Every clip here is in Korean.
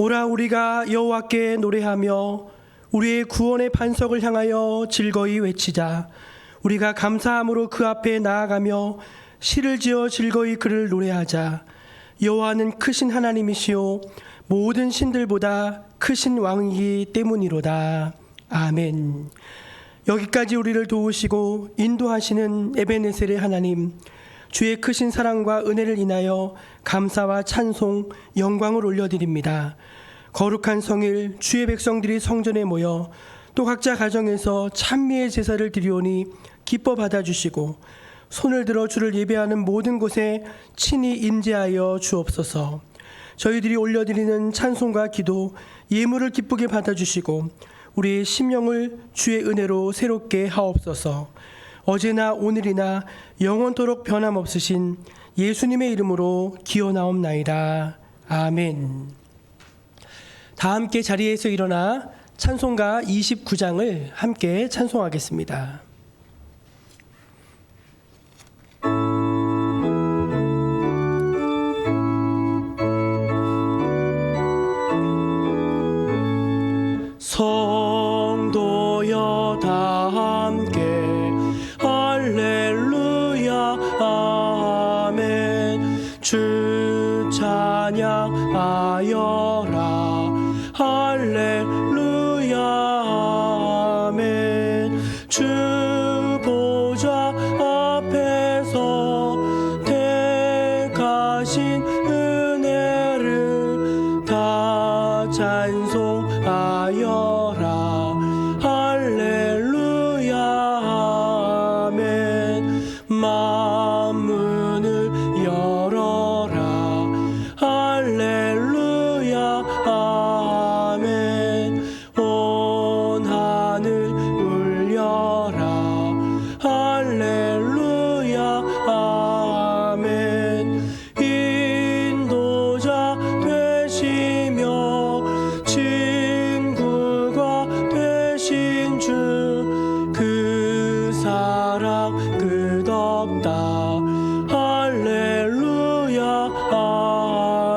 오라 우리가 여호와께 노래하며 우리의 구원의 반석을 향하여 즐거이 외치자. 우리가 감사함으로 그 앞에 나아가며 시를 지어 즐거이 그를 노래하자. 여호와는 크신 하나님이시요 모든 신들보다 크신 왕이기 때문이로다. 아멘. 여기까지 우리를 도우시고 인도하시는 에베네셀의 하나님, 주의 크신 사랑과 은혜를 인하여 감사와 찬송, 영광을 올려드립니다. 거룩한 성일 주의 백성들이 성전에 모여 또 각자 가정에서 찬미의 제사를 드리오니 기뻐 받아주시고 손을 들어 주를 예배하는 모든 곳에 친히 임재하여 주옵소서. 저희들이 올려드리는 찬송과 기도, 예물을 기쁘게 받아주시고 우리의 심령을 주의 은혜로 새롭게 하옵소서. 어제나 오늘이나 영원토록 변함없으신 예수님의 이름으로 기원하옵나이다. 아멘. 다 함께 자리에서 일어나 찬송가 29장을 함께 찬송하겠습니다. 성도여 다 함께 할렐루야 아멘. 주 찬양하여라 할렐루야 아멘. 주 보좌 앞에서 택하신 은혜를 다 찬송하여라 할렐루야 아멘. 만문을 열어라 할렐루야 아멘. 온 하늘 울려라 할렐루야 아멘. 인도자 되시며 친구가 되신 주 그 사랑 끝없다 할렐루야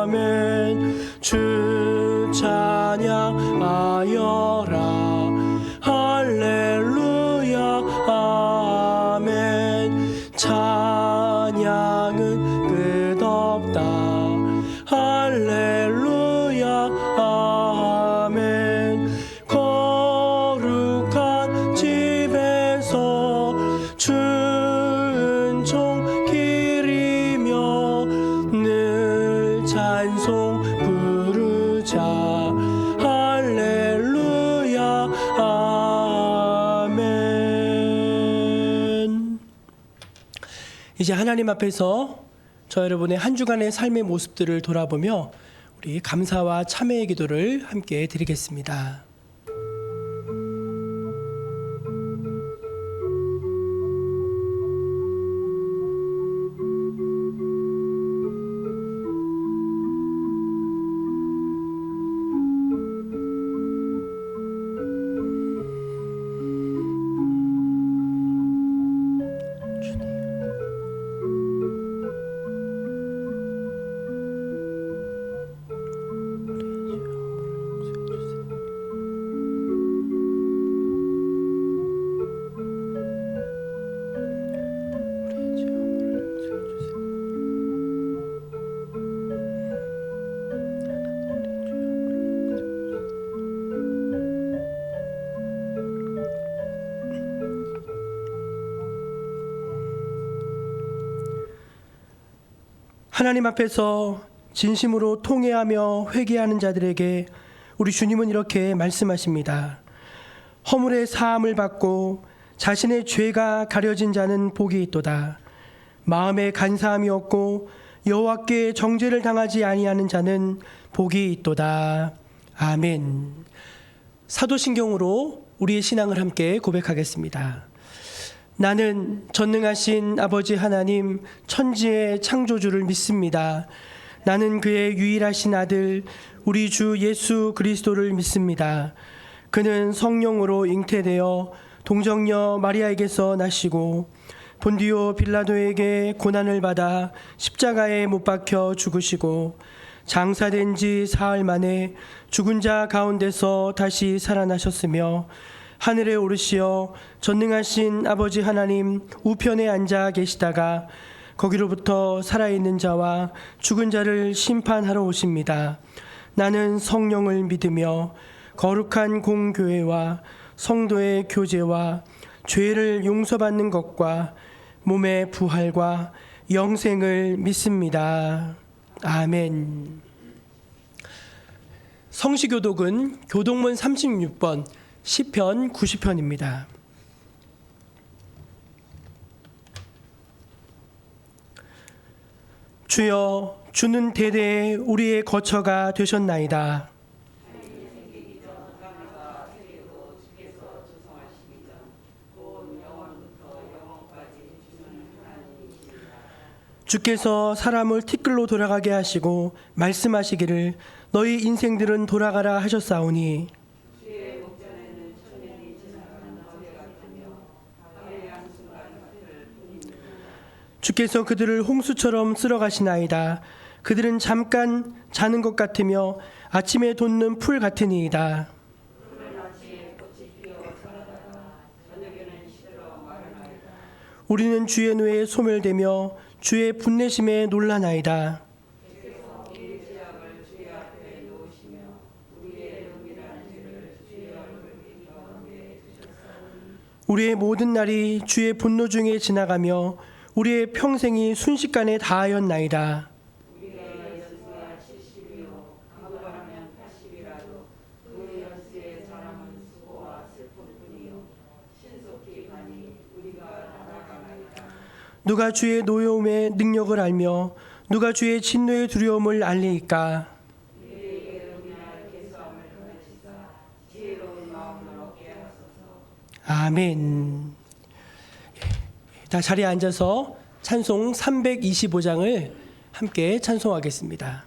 아멘. 주 찬양하여라 할렐루야 아멘. 찬양은 끝없다 할렐루야 아멘. 거룩한 집에서 준총 기리며 늘 찬송 부르자 할렐루야 아멘. 이제 하나님 앞에서 저 여러분의 한 주간의 삶의 모습들을 돌아보며 우리 감사와 참회의 기도를 함께 드리겠습니다. 하나님 앞에서 진심으로 통회하며 회개하는 자들에게 우리 주님은 이렇게 말씀하십니다. 허물의 사함을 받고 자신의 죄가 가려진 자는 복이 있도다. 마음에 간사함이 없고 여호와께 정죄를 당하지 아니하는 자는 복이 있도다. 아멘. 사도신경으로 우리의 신앙을 함께 고백하겠습니다. 나는 전능하신 아버지 하나님 천지의 창조주를 믿습니다. 나는 그의 유일하신 아들 우리 주 예수 그리스도를 믿습니다. 그는 성령으로 잉태되어 동정녀 마리아에게서 나시고 본디오 빌라도에게 고난을 받아 십자가에 못 박혀 죽으시고 장사된 지 사흘 만에 죽은 자 가운데서 다시 살아나셨으며 하늘에 오르시어 전능하신 아버지 하나님 우편에 앉아 계시다가 거기로부터 살아있는 자와 죽은 자를 심판하러 오십니다. 나는 성령을 믿으며 거룩한 공교회와 성도의 교제와 죄를 용서받는 것과 몸의 부활과 영생을 믿습니다. 아멘. 성시교독은 교독문 36번, 시편 90편입니다. 주여, 주는 대대에 우리의 거처가 되셨나이다. 주께서 사람을 티끌로 돌아가게 하시고 말씀하시기를 너희 인생들은 돌아가라 하셨사오니 주께서 그들을 홍수처럼 쓸어가시나이다. 그들은 잠깐 자는 것 같으며 아침에 돋는 풀 같으니이다. 우리는 주의 노에 소멸되며 주의 분내심에 놀라나이다. 우리의 모든 날이 주의 분노 중에 지나가며 우리의 평생이 순식간에 다하였나이다. 누가 주의 노여움의 능력을 알며 누가 주의 진노의 두려움을 알리이까? 아멘. 다 자리에 앉아서 찬송 325장을 함께 찬송하겠습니다.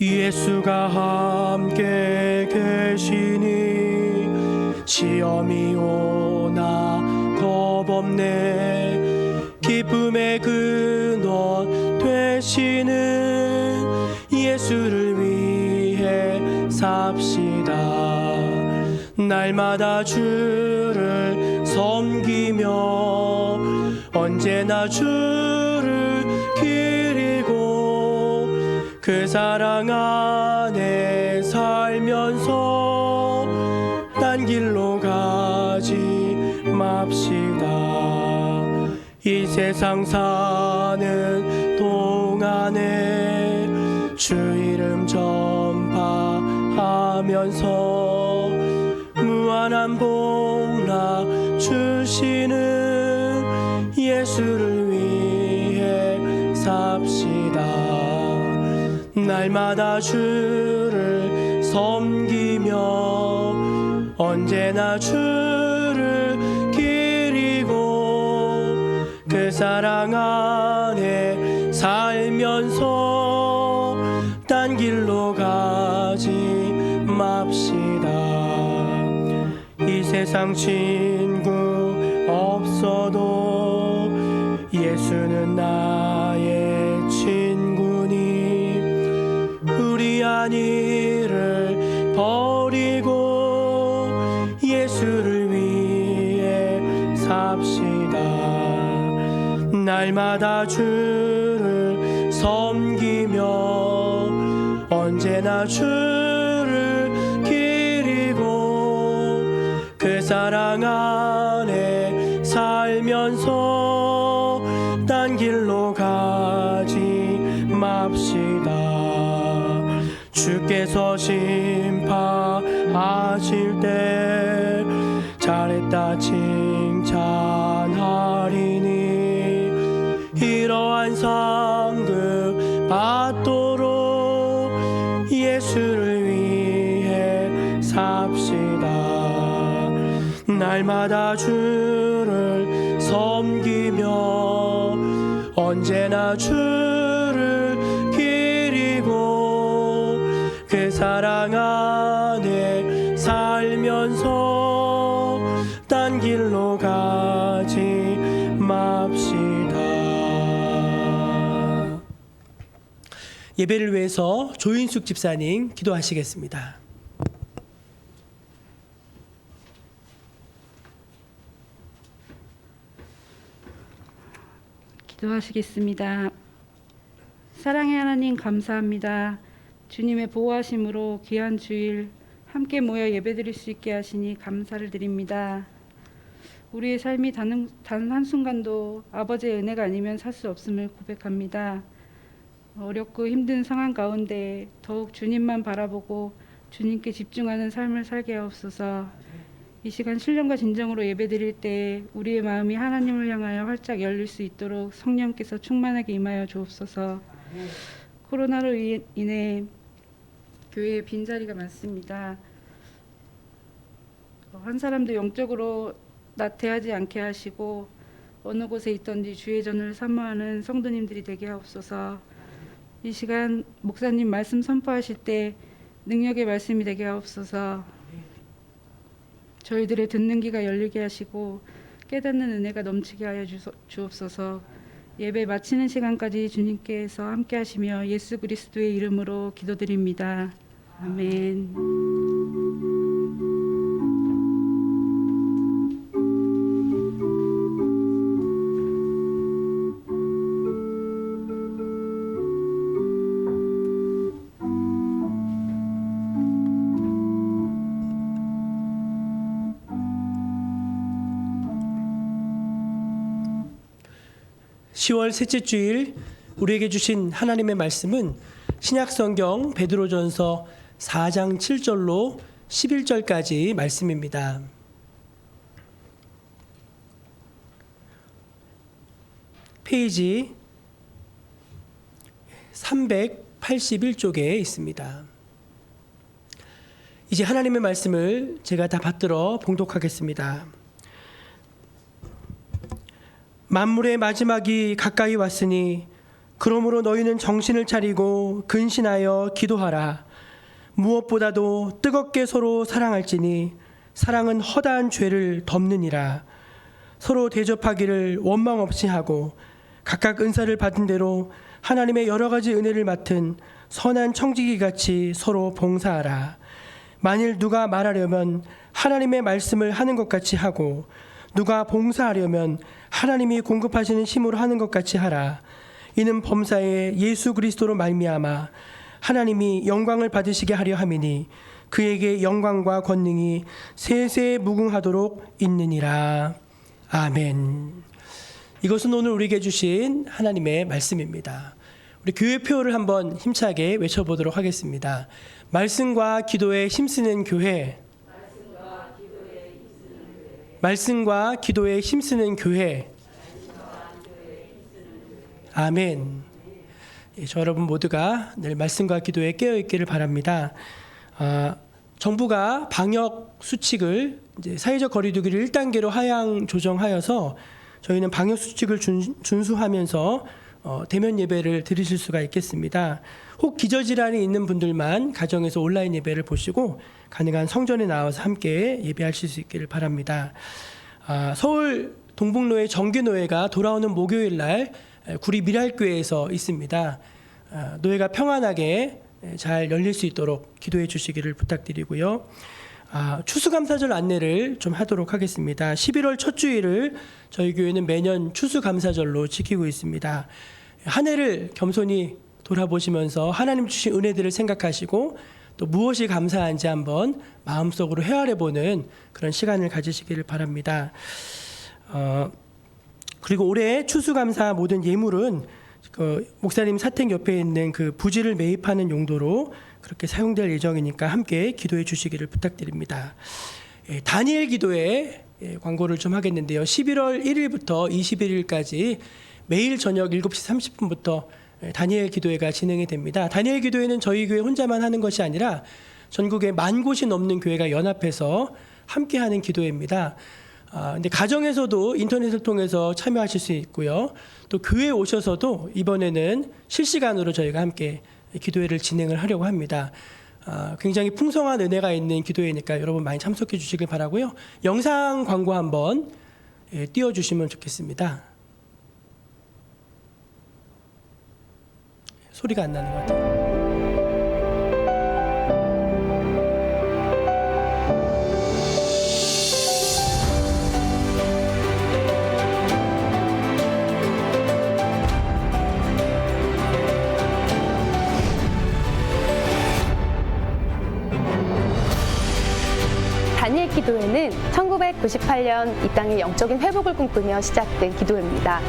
예수가 함께 계시니 시험이 오나 겁없네. 기쁨의 근원 되시는 예수를 위해 삽시다. 날마다 주를 섬기며 언제나 주를 기리고 그 사랑 안에 살면서 딴 길로 가지 맙시다. 이 세상 사는 동안에 주 이름 전파하면서 무한한 복나 주시는 예수를 위해 삽시다. 날마다 주를 섬기며 언제나 주를 기리고 그 사랑 안에 살면서 딴 길로 가지 맙시다. 이 세상 친구 없어도 예수는 나의 친구니 불의한 일을 버리고 예수를 위해 삽시다. 날마다 주를 섬기며 언제나 주를 기리고 그 사랑 안에 살면서 딴 길로 가지 맙시다. 주께서 심판하실 때 잘했다 칭찬하리니 이러한 상급 받도록 예수를 위해 삽시다. 날마다 주를 섬기며 언제나 주를 기리고 그 사랑 안에 살면서 딴 길로 가지 맙시다. 예배를 위해서 조인숙 집사님 기도하시겠습니다. 기도하시겠습니다. 사랑의 하나님 감사합니다. 주님의 보호하심으로 귀한 주일 함께 모여 예배드릴 수 있게 하시니 감사를 드립니다. 우리의 삶이 단 한순간도 아버지의 은혜가 아니면 살 수 없음을 고백합니다. 어렵고 힘든 상황 가운데 더욱 주님만 바라보고 주님께 집중하는 삶을 살게 하옵소서. 이 시간 신령과 진정으로 예배드릴 때 우리의 마음이 하나님을 향하여 활짝 열릴 수 있도록 성령께서 충만하게 임하여 주옵소서. 코로나로 인해 교회에 빈자리가 많습니다. 한 사람도 영적으로 나태하지 않게 하시고 어느 곳에 있던지 주의 전을 사모하는 성도님들이 되게 하옵소서. 이 시간 목사님 말씀 선포하실 때 능력의 말씀이 되게 하옵소서. 저희들의 듣는 귀가 열리게 하시고 깨닫는 은혜가 넘치게 하여 주옵소서. 예배 마치는 시간까지 주님께서 함께 하시며 예수 그리스도의 이름으로 기도드립니다. 아멘. 10월 셋째 주일 우리에게 주신 하나님의 말씀은 신약성경 베드로전서 4장 7절로 11절까지 말씀입니다. 페이지 381쪽에 있습니다. 이제 하나님의 말씀을 제가 다 받들어 봉독하겠습니다. 만물의 마지막이 가까이 왔으니 그러므로 너희는 정신을 차리고 근신하여 기도하라. 무엇보다도 뜨겁게 서로 사랑할지니 사랑은 허다한 죄를 덮느니라. 서로 대접하기를 원망 없이 하고 각각 은사를 받은 대로 하나님의 여러 가지 은혜를 맡은 선한 청지기같이 서로 봉사하라. 만일 누가 말하려면 하나님의 말씀을 하는 것 같이 하고 누가 봉사하려면 하나님이 공급하시는 힘으로 하는 것 같이 하라. 이는 범사에 예수 그리스도로 말미암아 하나님이 영광을 받으시게 하려 함이니 그에게 영광과 권능이 세세 무궁하도록 있느니라. 아멘. 이것은 오늘 우리에게 주신 하나님의 말씀입니다. 우리 교회표를 한번 힘차게 외쳐보도록 하겠습니다. 말씀과 기도에 힘쓰는 교회. 말씀과 기도에 힘쓰는 교회. 아멘. 저 여러분 모두가 늘 말씀과 기도에 깨어있기를 바랍니다. 정부가 방역 수칙을 이제 사회적 거리두기를 1단계로 하향 조정하여서 저희는 방역 수칙을 준수하면서 대면 예배를 드리실 수가 있겠습니다. 혹 기저질환이 있는 분들만 가정에서 온라인 예배를 보시고 가능한 성전에 나와서 함께 예배하실 수 있기를 바랍니다. 서울 동북로의 정기노회가 돌아오는 목요일 날 구리 미랄교회에서 있습니다. 노회가 평안하게 잘 열릴 수 있도록 기도해 주시기를 부탁드리고요. 추수감사절 안내를 좀 하도록 하겠습니다. 11월 첫 주일을 저희 교회는 매년 추수감사절로 지키고 있습니다. 한 해를 겸손히 돌아보시면서 하나님 주신 은혜들을 생각하시고 또 무엇이 감사한지 한번 마음속으로 헤아려보는 그런 시간을 가지시기를 바랍니다. 그리고 올해 추수감사 모든 예물은 목사님 사택 옆에 있는 그 부지를 매입하는 용도로 그렇게 사용될 예정이니까 함께 기도해 주시기를 부탁드립니다. 다니엘 기도회 광고를 좀 하겠는데요. 11월 1일부터 21일까지 매일 저녁 7시 30분부터 다니엘 기도회가 진행이 됩니다. 다니엘 기도회는 저희 교회 혼자만 하는 것이 아니라 전국에 10,000곳이 넘는 교회가 연합해서 함께하는 기도회입니다. 근데 가정에서도 인터넷을 통해서 참여하실 수 있고요. 또 교회에 오셔서도 이번에는 실시간으로 저희가 함께 기도회를 진행을 하려고 합니다. 굉장히 풍성한 은혜가 있는 기도회니까 여러분 많이 참석해 주시길 바라고요. 영상 광고 한번 띄워주시면 좋겠습니다. 소리가 안 나는 것 같아요. 다니엘 기도회는 1998년 이 땅의 영적인 회복을 꿈꾸며 시작된 기도회입니다.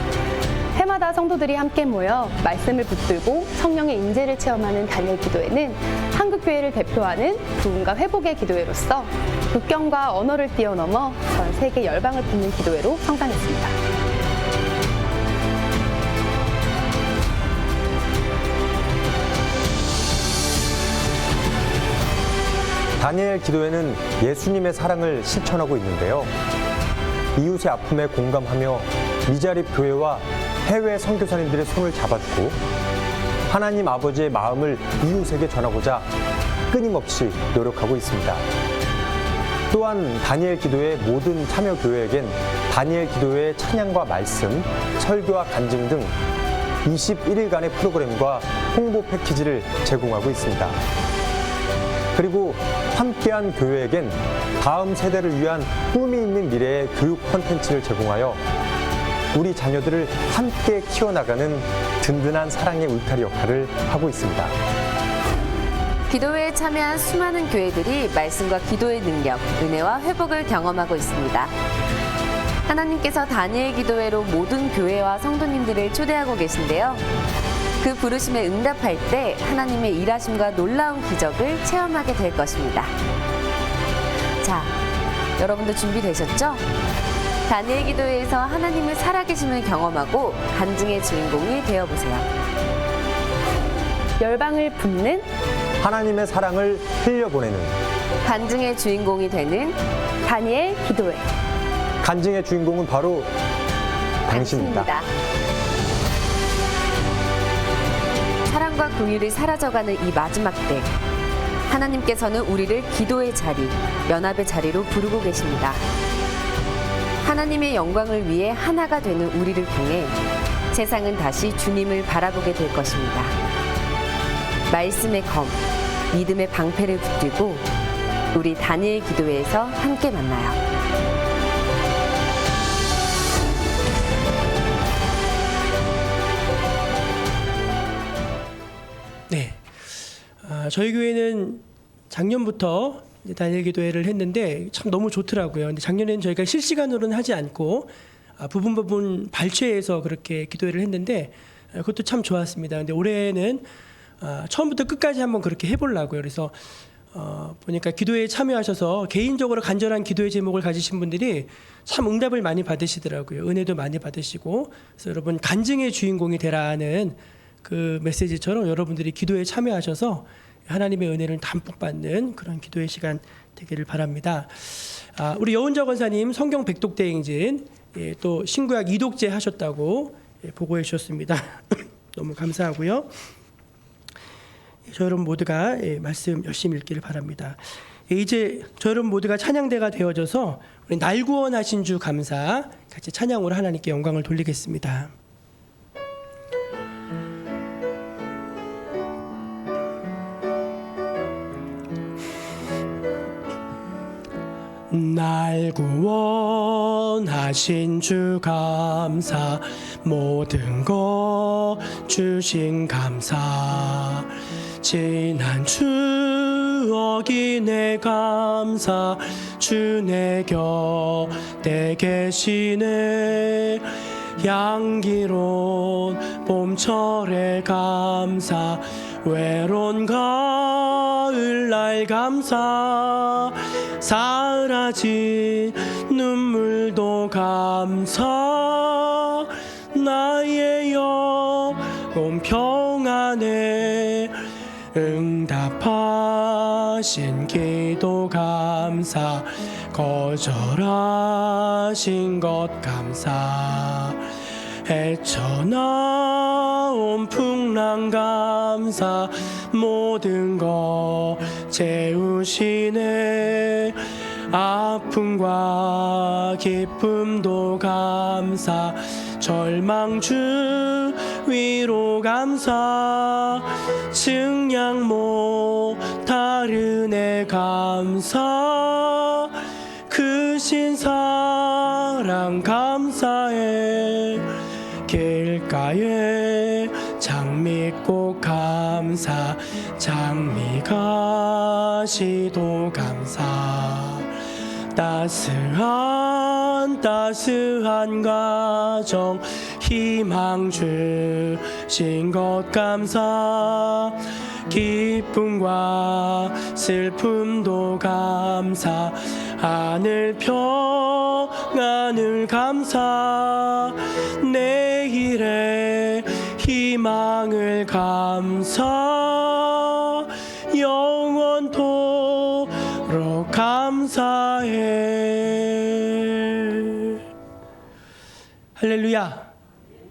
해마다 성도들이 함께 모여 말씀을 붙들고 성령의 임재를 체험하는 다니엘 기도회는 한국 교회를 대표하는 부흥과 회복의 기도회로서 국경과 언어를 뛰어넘어 전 세계 열방을 품는 기도회로 성장했습니다. 다니엘 기도회는 예수님의 사랑을 실천하고 있는데요. 이웃의 아픔에 공감하며 미자립 교회와 해외 선교사님들의 손을 잡아주고 하나님 아버지의 마음을 이웃에게 전하고자 끊임없이 노력하고 있습니다. 또한 다니엘 기도회 모든 참여 교회에겐 다니엘 기도회의 찬양과 말씀, 설교와 간증 등 21일간의 프로그램과 홍보 패키지를 제공하고 있습니다. 그리고 함께한 교회에겐 다음 세대를 위한 꿈이 있는 미래의 교육 콘텐츠를 제공하여 우리 자녀들을 함께 키워나가는 든든한 사랑의 울타리 역할을 하고 있습니다. 기도회에 참여한 수많은 교회들이 말씀과 기도의 능력, 은혜와 회복을 경험하고 있습니다. 하나님께서 다니엘 기도회로 모든 교회와 성도님들을 초대하고 계신데요. 그 부르심에 응답할 때 하나님의 일하심과 놀라운 기적을 체험하게 될 것입니다. 자, 여러분도 준비되셨죠? 다니엘 기도회에서 하나님의 살아계심을 경험하고 간증의 주인공이 되어보세요. 열방을 품는 하나님의 사랑을 흘려보내는 간증의 주인공이 되는 다니엘 기도회. 간증의 주인공은 바로 당신입니다. 사랑과 긍휼이 사라져가는 이 마지막 때 하나님께서는 우리를 기도의 자리, 연합의 자리로 부르고 계십니다. 하나님의 영광을 위해 하나가 되는 우리를 통해 세상은 다시 주님을 바라보게 될 것입니다. 말씀의 검, 믿음의 방패를 붙들고 우리 다니엘 기도회에서 함께 만나요. 네, 저희 교회는 작년부터 이제 다니엘 기도회를 했는데 참 너무 좋더라고요. 근데 작년에는 저희가 실시간으로는 하지 않고 부분 발췌해서 그렇게 기도회를 했는데 그것도 참 좋았습니다. 근데 올해는 처음부터 끝까지 한번 그렇게 해보려고요. 그래서 보니까 기도회에 참여하셔서 개인적으로 간절한 기도의 제목을 가지신 분들이 참 응답을 많이 받으시더라고요. 은혜도 많이 받으시고. 그래서 여러분 간증의 주인공이 되라는 그 메시지처럼 여러분들이 기도에 참여하셔서 하나님의 은혜를 담뿍 받는 그런 기도의 시간 되기를 바랍니다. 우리 여운자 권사님 성경 백독대행진 또 신구약 이독제 하셨다고 보고해 주셨습니다. 너무 감사하고요. 저 여러분 모두가 말씀 열심히 읽기를 바랍니다. 이제 저 여러분 모두가 찬양대가 되어져서 우리 날 구원하신 주 감사 같이 찬양으로 하나님께 영광을 돌리겠습니다. 날 구원하신 주 감사 모든 것 주신 감사 지난 추억이 내 감사 주 내 곁에 계시네 향기로운 봄철의 감사 외로운 가을날 감사 사라진 눈물도 감사 나의 영혼 평안에 응답하신 기도 감사 거절하신 것 감사 헤쳐나온 풍랑 감사 모든 것 채우시네. 아픔과 기쁨도 감사, 절망 주 위로 감사, 증량 못할 은혜 감사, 크신 사랑 감사해. 길가에 장미꽃 감사, 장미가시도 감사, 따스한 가정 희망 주신 것 감사, 기쁨과 슬픔도 감사, 하늘 평안을 감사, 내일의 희망을 감사, 영원토록 감사해. 할렐루야.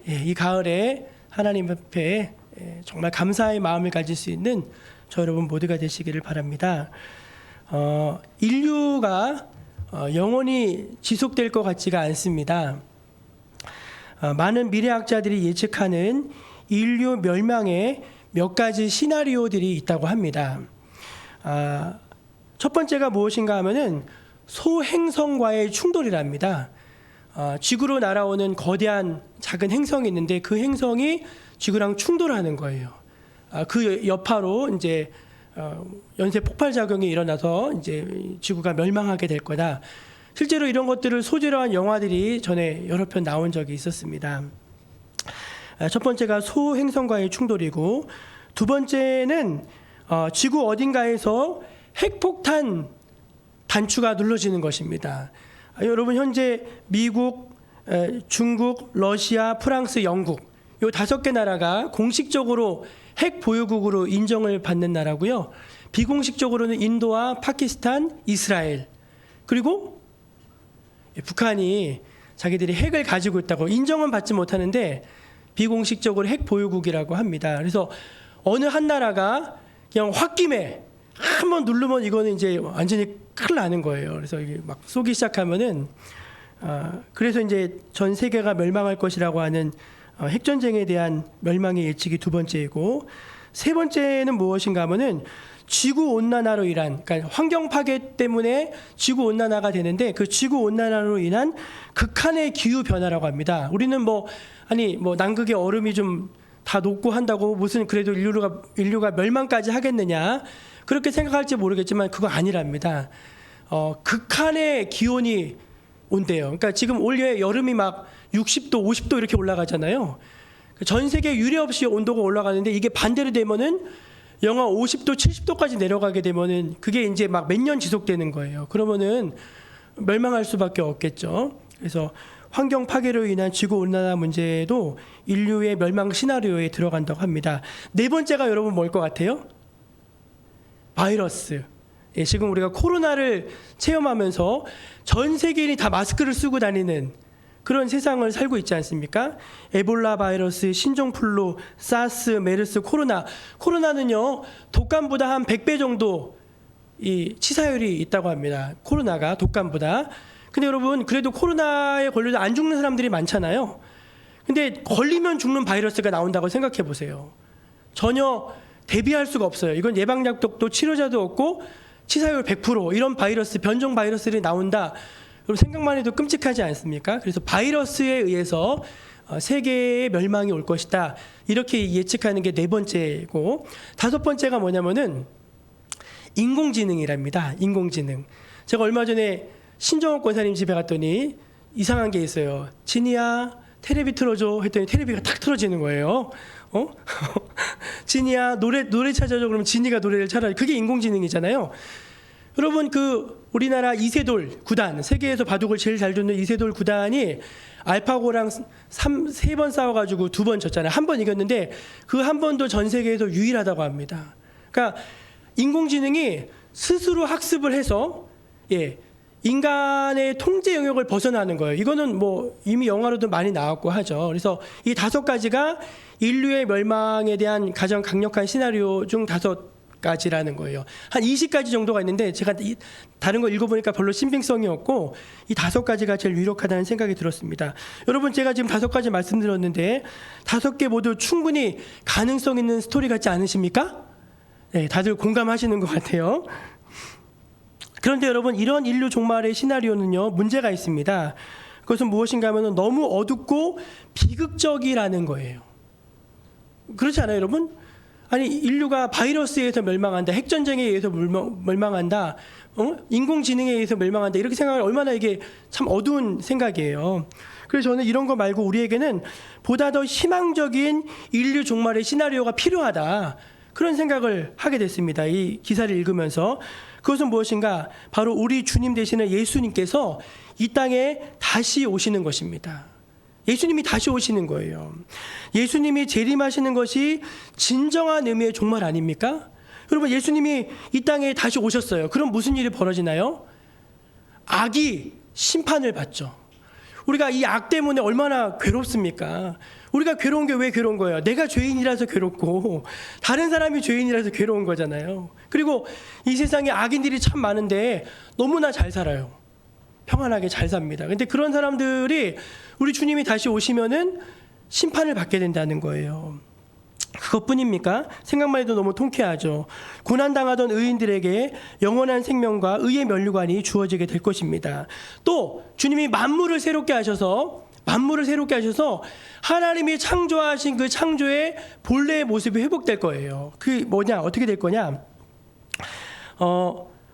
이 가을에 하나님 앞에 정말 감사의 마음을 가질 수 있는 저 여러분 모두가 되시기를 바랍니다. 인류가 영원히 지속될 것 같지가 않습니다. 많은 미래학자들이 예측하는 인류 멸망의 몇 가지 시나리오들이 있다고 합니다. 첫 번째가 무엇인가 하면은 소행성과의 충돌이랍니다. 지구로 날아오는 거대한 작은 행성이 있는데 그 행성이 지구랑 충돌하는 거예요. 그 여파로 이제 연쇄 폭발 작용이 일어나서 이제 지구가 멸망하게 될 거다. 실제로 이런 것들을 소재로 한 영화들이 전에 여러 편 나온 적이 있었습니다. 첫 번째가 소행성과의 충돌이고, 두 번째는 지구 어딘가에서 핵폭탄 단추가 눌러지는 것입니다. 여러분 현재 미국, 중국, 러시아, 프랑스, 영국 요 5개 나라가 공식적으로 핵 보유국으로 인정을 받는 나라고요. 비공식적으로는 인도와 파키스탄, 이스라엘, 그리고 북한이 자기들이 핵을 가지고 있다고 인정은 받지 못하는데 비공식적으로 핵 보유국이라고 합니다. 그래서 어느 한 나라가 그냥 홧김에 한번 누르면 이거는 이제 완전히 큰일 나는 거예요. 그래서 이게 막 쏘기 시작하면은 그래서 이제 전 세계가 멸망할 것이라고 하는 핵전쟁에 대한 멸망의 예측이 두 번째이고, 세 번째는 무엇인가 하면은 지구 온난화로 인한, 그러니까 환경 파괴 때문에 지구 온난화가 되는데 그 지구 온난화로 인한 극한의 기후 변화라고 합니다. 우리는 뭐 남극의 얼음이 좀 다 녹고 한다고 무슨 그래도 인류가 멸망까지 하겠느냐 그렇게 생각할지 모르겠지만 그거 아니랍니다. 극한의 기온이 온대요. 그러니까 지금 올해 여름이 막 60도, 50도 이렇게 올라가잖아요. 전 세계 유례 없이 온도가 올라가는데 이게 반대로 되면은 영하 50도, 70도까지 내려가게 되면은 그게 이제 막 몇 년 지속되는 거예요. 그러면은 멸망할 수밖에 없겠죠. 그래서 환경 파괴로 인한 지구 온난화 문제도 인류의 멸망 시나리오에 들어간다고 합니다. 네 번째가 여러분 뭘 것 같아요? 바이러스. 지금 우리가 코로나를 체험하면서 전 세계인이 다 마스크를 쓰고 다니는 그런 세상을 살고 있지 않습니까? 에볼라 바이러스, 신종플루, 사스, 메르스, 코로나는요 독감보다 한 100배 정도 이 치사율이 있다고 합니다. 코로나가 독감보다. 근데 여러분 그래도 코로나에 걸려도 안 죽는 사람들이 많잖아요. 근데 걸리면 죽는 바이러스가 나온다고 생각해 보세요. 전혀 대비할 수가 없어요. 이건 예방약도 없고 치료자도 없고 치사율 100% 이런 바이러스, 변종 바이러스들이 나온다. 여러분 생각만 해도 끔찍하지 않습니까? 그래서 바이러스에 의해서 세계의 멸망이 올 것이다. 이렇게 예측하는 게 네 번째고, 다섯 번째가 뭐냐면은 인공지능이랍니다. 인공지능. 제가 얼마 전에 신정옥 권사님 집에 갔더니 이상한 게 있어요. 진이야 테레비 틀어줘 했더니 테레비가 탁 틀어지는 거예요. 진이야 노래 찾아줘 그러면 진이가 노래를 찾아. 그게 인공지능이잖아요. 여러분 그 우리나라 이세돌 구단, 세계에서 바둑을 제일 잘 두는 이세돌 구단이 알파고랑 3번 싸워가지고 2번 졌잖아요. 한 번 이겼는데 그 한 번도 전 세계에서 유일하다고 합니다. 그러니까 인공지능이 스스로 학습을 해서 인간의 통제 영역을 벗어나는 거예요. 이거는 뭐 이미 영화로도 많이 나왔고 하죠. 그래서 이 5가지가 인류의 멸망에 대한 가장 강력한 시나리오 중 5가지라는 거예요. 한 20가지 정도가 있는데 제가 다른 거 읽어보니까 별로 신빙성이 없고 이 5가지가 제일 유력하다는 생각이 들었습니다. 여러분, 제가 지금 5가지 말씀드렸는데 5개 모두 충분히 가능성 있는 스토리 같지 않으십니까? 네, 다들 공감하시는 것 같아요. 그런데 여러분, 이런 인류 종말의 시나리오는요, 문제가 있습니다. 그것은 무엇인가 하면 너무 어둡고 비극적이라는 거예요. 그렇지 않아요, 여러분? 아니, 인류가 바이러스에 의해서 멸망한다, 핵전쟁에 의해서 멸망한다, 인공지능에 의해서 멸망한다, 이렇게 생각하면 얼마나 이게 참 어두운 생각이에요. 그래서 저는 이런 거 말고 우리에게는 보다 더 희망적인 인류 종말의 시나리오가 필요하다, 그런 생각을 하게 됐습니다. 이 기사를 읽으면서. 그것은 무엇인가? 바로 우리 주님 되시는 예수님께서 이 땅에 다시 오시는 것입니다. 예수님이 다시 오시는 거예요. 예수님이 재림하시는 것이 진정한 의미의 종말 아닙니까? 여러분, 예수님이 이 땅에 다시 오셨어요. 그럼 무슨 일이 벌어지나요? 악이 심판을 받죠. 우리가 이 악 때문에 얼마나 괴롭습니까? 우리가 괴로운 게 왜 괴로운 거예요? 내가 죄인이라서 괴롭고 다른 사람이 죄인이라서 괴로운 거잖아요. 그리고 이 세상에 악인들이 참 많은데 너무나 잘 살아요. 평안하게 잘 삽니다. 근데 그런 사람들이 우리 주님이 다시 오시면은 심판을 받게 된다는 거예요. 그것뿐입니까? 생각만 해도 너무 통쾌하죠. 고난당하던 의인들에게 영원한 생명과 의의 면류관이 주어지게 될 것입니다. 또 주님이 만물을 새롭게 하셔서 하나님이 창조하신 그 창조의 본래의 모습이 회복될 거예요. 그 뭐냐? 어떻게 될 거냐?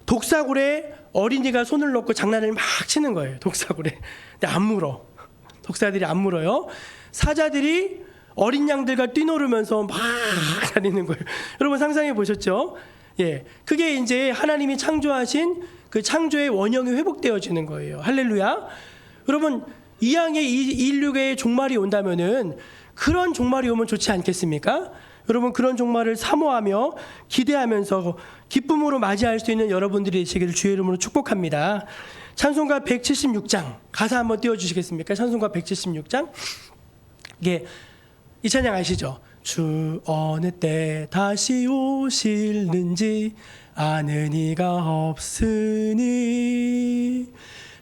독사굴에 어린이가 손을 넣고 장난을 막 치는 거예요. 독사굴에. 근데 안 물어. 독사들이 안 물어요. 사자들이 어린 양들과 뛰노르면서 막 다니는 거예요. 여러분, 상상해 보셨죠? 예, 그게 이제 하나님이 창조하신 그 창조의 원형이 회복되어지는 거예요. 할렐루야. 여러분, 이왕에 이 인류의 종말이 온다면은 그런 종말이 오면 좋지 않겠습니까? 여러분, 그런 종말을 사모하며 기대하면서 기쁨으로 맞이할 수 있는 여러분들이 되시기를 주의 이름으로 축복합니다. 찬송가 176장 가사 한번 띄워주시겠습니까? 찬송가 176장. 이게 이 찬양 아시죠? 주 어느 때 다시 오실는지 아는 이가 없으니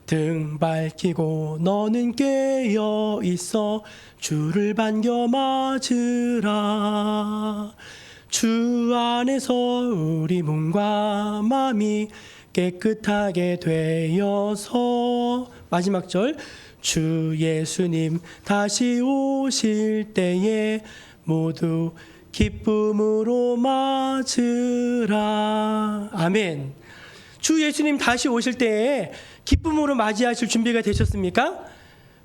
등 밝히고 너는 깨어 있어 주를 반겨 맞으라. 주 안에서 우리 몸과 마음이 깨끗하게 되어서, 마지막 절, 주 예수님 다시 오실 때에 모두 기쁨으로 맞으라. 아멘. 주 예수님 다시 오실 때에 기쁨으로 맞이하실 준비가 되셨습니까?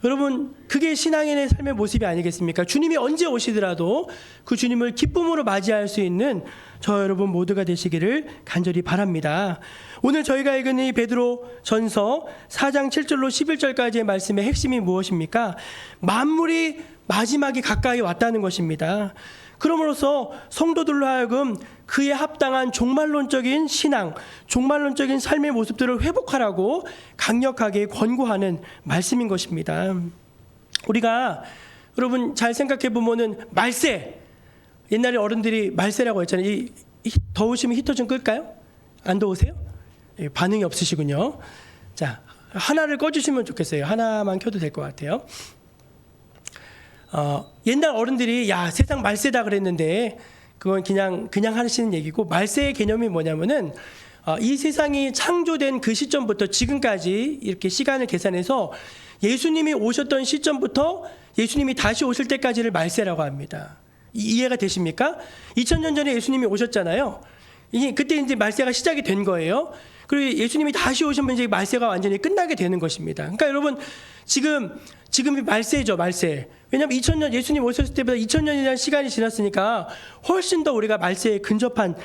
여러분, 그게 신앙인의 삶의 모습이 아니겠습니까? 주님이 언제 오시더라도 그 주님을 기쁨으로 맞이할 수 있는 저 여러분 모두가 되시기를 간절히 바랍니다. 오늘 저희가 읽은 이 베드로 전서 4장 7절로 11절까지의 말씀의 핵심이 무엇입니까? 만물이 마지막이 가까이 왔다는 것입니다. 그러므로서 성도들로 하여금 그에 합당한 종말론적인 신앙, 종말론적인 삶의 모습들을 회복하라고 강력하게 권고하는 말씀인 것입니다. 우리가 여러분 잘 생각해 보면은 말세, 옛날에 어른들이 말세라고 했잖아요. 더우시면 히터 좀 끌까요? 안 더우세요? 반응이 없으시군요. 자, 하나를 꺼주시면 좋겠어요. 하나만 켜도 될 것 같아요. 옛날 어른들이 야, 세상 말세다 그랬는데 그건 그냥 하시는 얘기고, 말세의 개념이 뭐냐면은 이 세상이 창조된 그 시점부터 지금까지 이렇게 시간을 계산해서 예수님이 오셨던 시점부터 예수님이 다시 오실 때까지를 말세라고 합니다. 이해가 되십니까? 2000년 전에 예수님이 오셨잖아요. 그때 이제 말세가 시작이 된 거예요. 그리고 예수님이 다시 오시면 이제 말세가 완전히 끝나게 되는 것입니다. 그러니까 여러분, 지금이 말세죠, 말세. 왜냐하면 2000년, 예수님 오셨을 때보다 2000년이라는 시간이 지났으니까 훨씬 더 우리가 말세에 근접한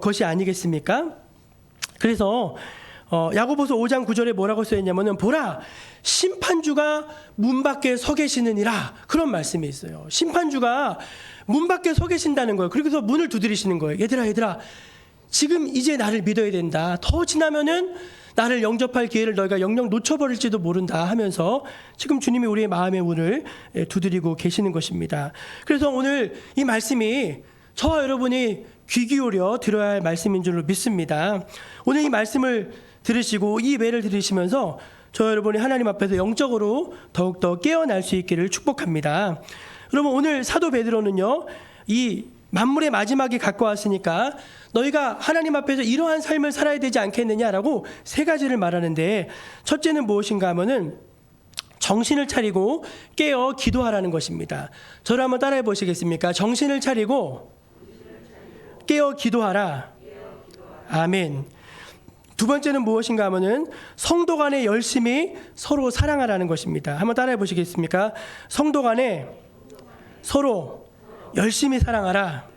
것이 아니겠습니까? 그래서 야고보서 5장 9절에 뭐라고 써있냐면은, 보라, 심판주가 문 밖에 서 계시느니라, 그런 말씀이 있어요. 심판주가 문 밖에 서 계신다는 거예요. 그래서 문을 두드리시는 거예요. 얘들아, 지금 이제 나를 믿어야 된다. 더 지나면은 나를 영접할 기회를 너희가 영영 놓쳐버릴지도 모른다 하면서 지금 주님이 우리의 마음의 문을 두드리고 계시는 것입니다. 그래서 오늘 이 말씀이 저와 여러분이 귀 기울여 들어야 할 말씀인 줄로 믿습니다. 오늘 이 말씀을 들으시고 이 예배를 들으시면서 저 여러분이 하나님 앞에서 영적으로 더욱더 깨어날 수 있기를 축복합니다. 여러분 오늘 사도 베드로는요, 이 만물의 마지막이 가까웠으니까 너희가 하나님 앞에서 이러한 삶을 살아야 되지 않겠느냐라고 세 가지를 말하는데, 첫째는 무엇인가 하면은 정신을 차리고 깨어 기도하라는 것입니다. 저를 한번 따라해 보시겠습니까? 정신을 차리고 깨어 기도하라. 아멘. 두 번째는 무엇인가 하면은 성도 간에 열심히 서로 사랑하라는 것입니다. 한번 따라해 보시겠습니까? 성도 간에 서로 열심히 사랑하라.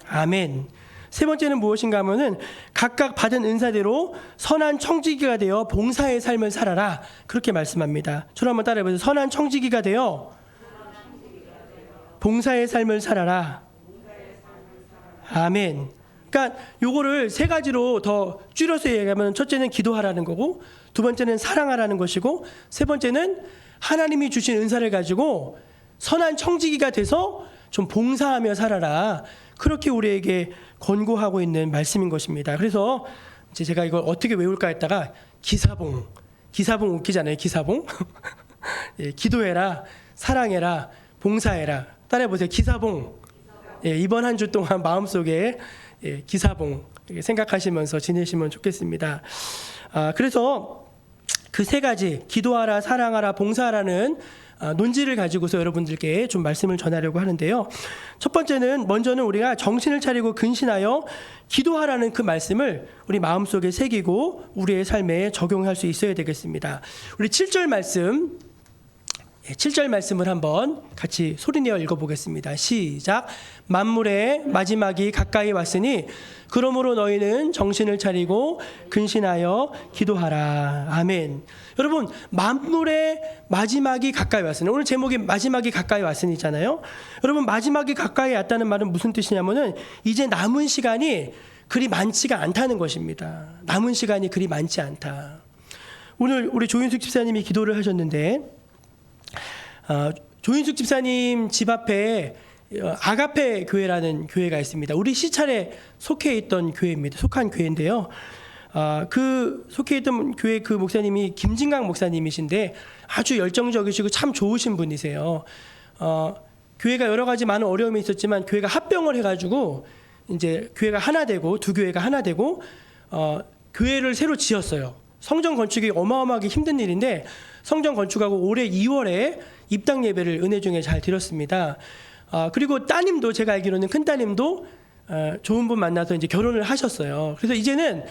아멘. 세 번째는 무엇인가 하면은 각각 받은 은사대로 선한 청지기가 되어 봉사의 삶을 살아라. 그렇게 말씀합니다. 저를 한번 따라해 보세요. 선한 청지기가 되어 봉사의 삶을 살아라. 아멘. 그러니까 요거를 세 가지로 더 줄여서 얘기하면, 첫째는 기도하라는 거고, 두 번째는 사랑하라는 것이고, 세 번째는 하나님이 주신 은사를 가지고 선한 청지기가 돼서 좀 봉사하며 살아라. 그렇게 우리에게 권고하고 있는 말씀인 것입니다. 그래서 이제 제가 이걸 어떻게 외울까 했다가 기사봉 웃기잖아요. 기사봉. 예, 기도해라, 사랑해라, 봉사해라. 따라해 보세요. 기사봉. 예, 이번 한 주 동안 마음속에 기사봉 생각하시면서 지내시면 좋겠습니다. 그래서 그 세 가지, 기도하라, 사랑하라, 봉사하라는 논지를 가지고서 여러분들께 좀 말씀을 전하려고 하는데요. 첫 번째는, 먼저는 우리가 정신을 차리고 근신하여 기도하라는 그 말씀을 우리 마음속에 새기고 우리의 삶에 적용할 수 있어야 되겠습니다. 우리 7절 말씀, 7절 말씀을 한번 같이 소리내어 읽어보겠습니다. 시작. 만물의 마지막이 가까이 왔으니 그러므로 너희는 정신을 차리고 근신하여 기도하라. 아멘. 여러분, 만물의 마지막이 가까이 왔으니, 오늘 제목이 마지막이 가까이 왔으니잖아요. 여러분, 마지막이 가까이 왔다는 말은 무슨 뜻이냐면은 이제 남은 시간이 그리 많지가 않다는 것입니다. 남은 시간이 그리 많지 않다. 오늘 우리 조윤숙 집사님이 기도를 하셨는데, 조인숙 집사님 집 앞에 아가페 교회라는 교회가 있습니다. 우리 시찰에 속해 있던 교회입니다. 속한 교회인데요. 그 속해 있던 교회 그 목사님이 김진강 목사님이신데 아주 열정적이시고 참 좋으신 분이세요. 교회가 여러 가지 많은 어려움이 있었지만 교회가 합병을 해가지고 이제 교회가 하나 되고, 두 교회가 하나 되고 교회를 새로 지었어요. 성전 건축이 어마어마하게 힘든 일인데 성전 건축하고 올해 2월에 입당 예배를 은혜 중에 잘 드렸습니다. 그리고 따님도, 제가 알기로는 큰 따님도 좋은 분 만나서 이제 결혼을 하셨어요. 그래서 이제는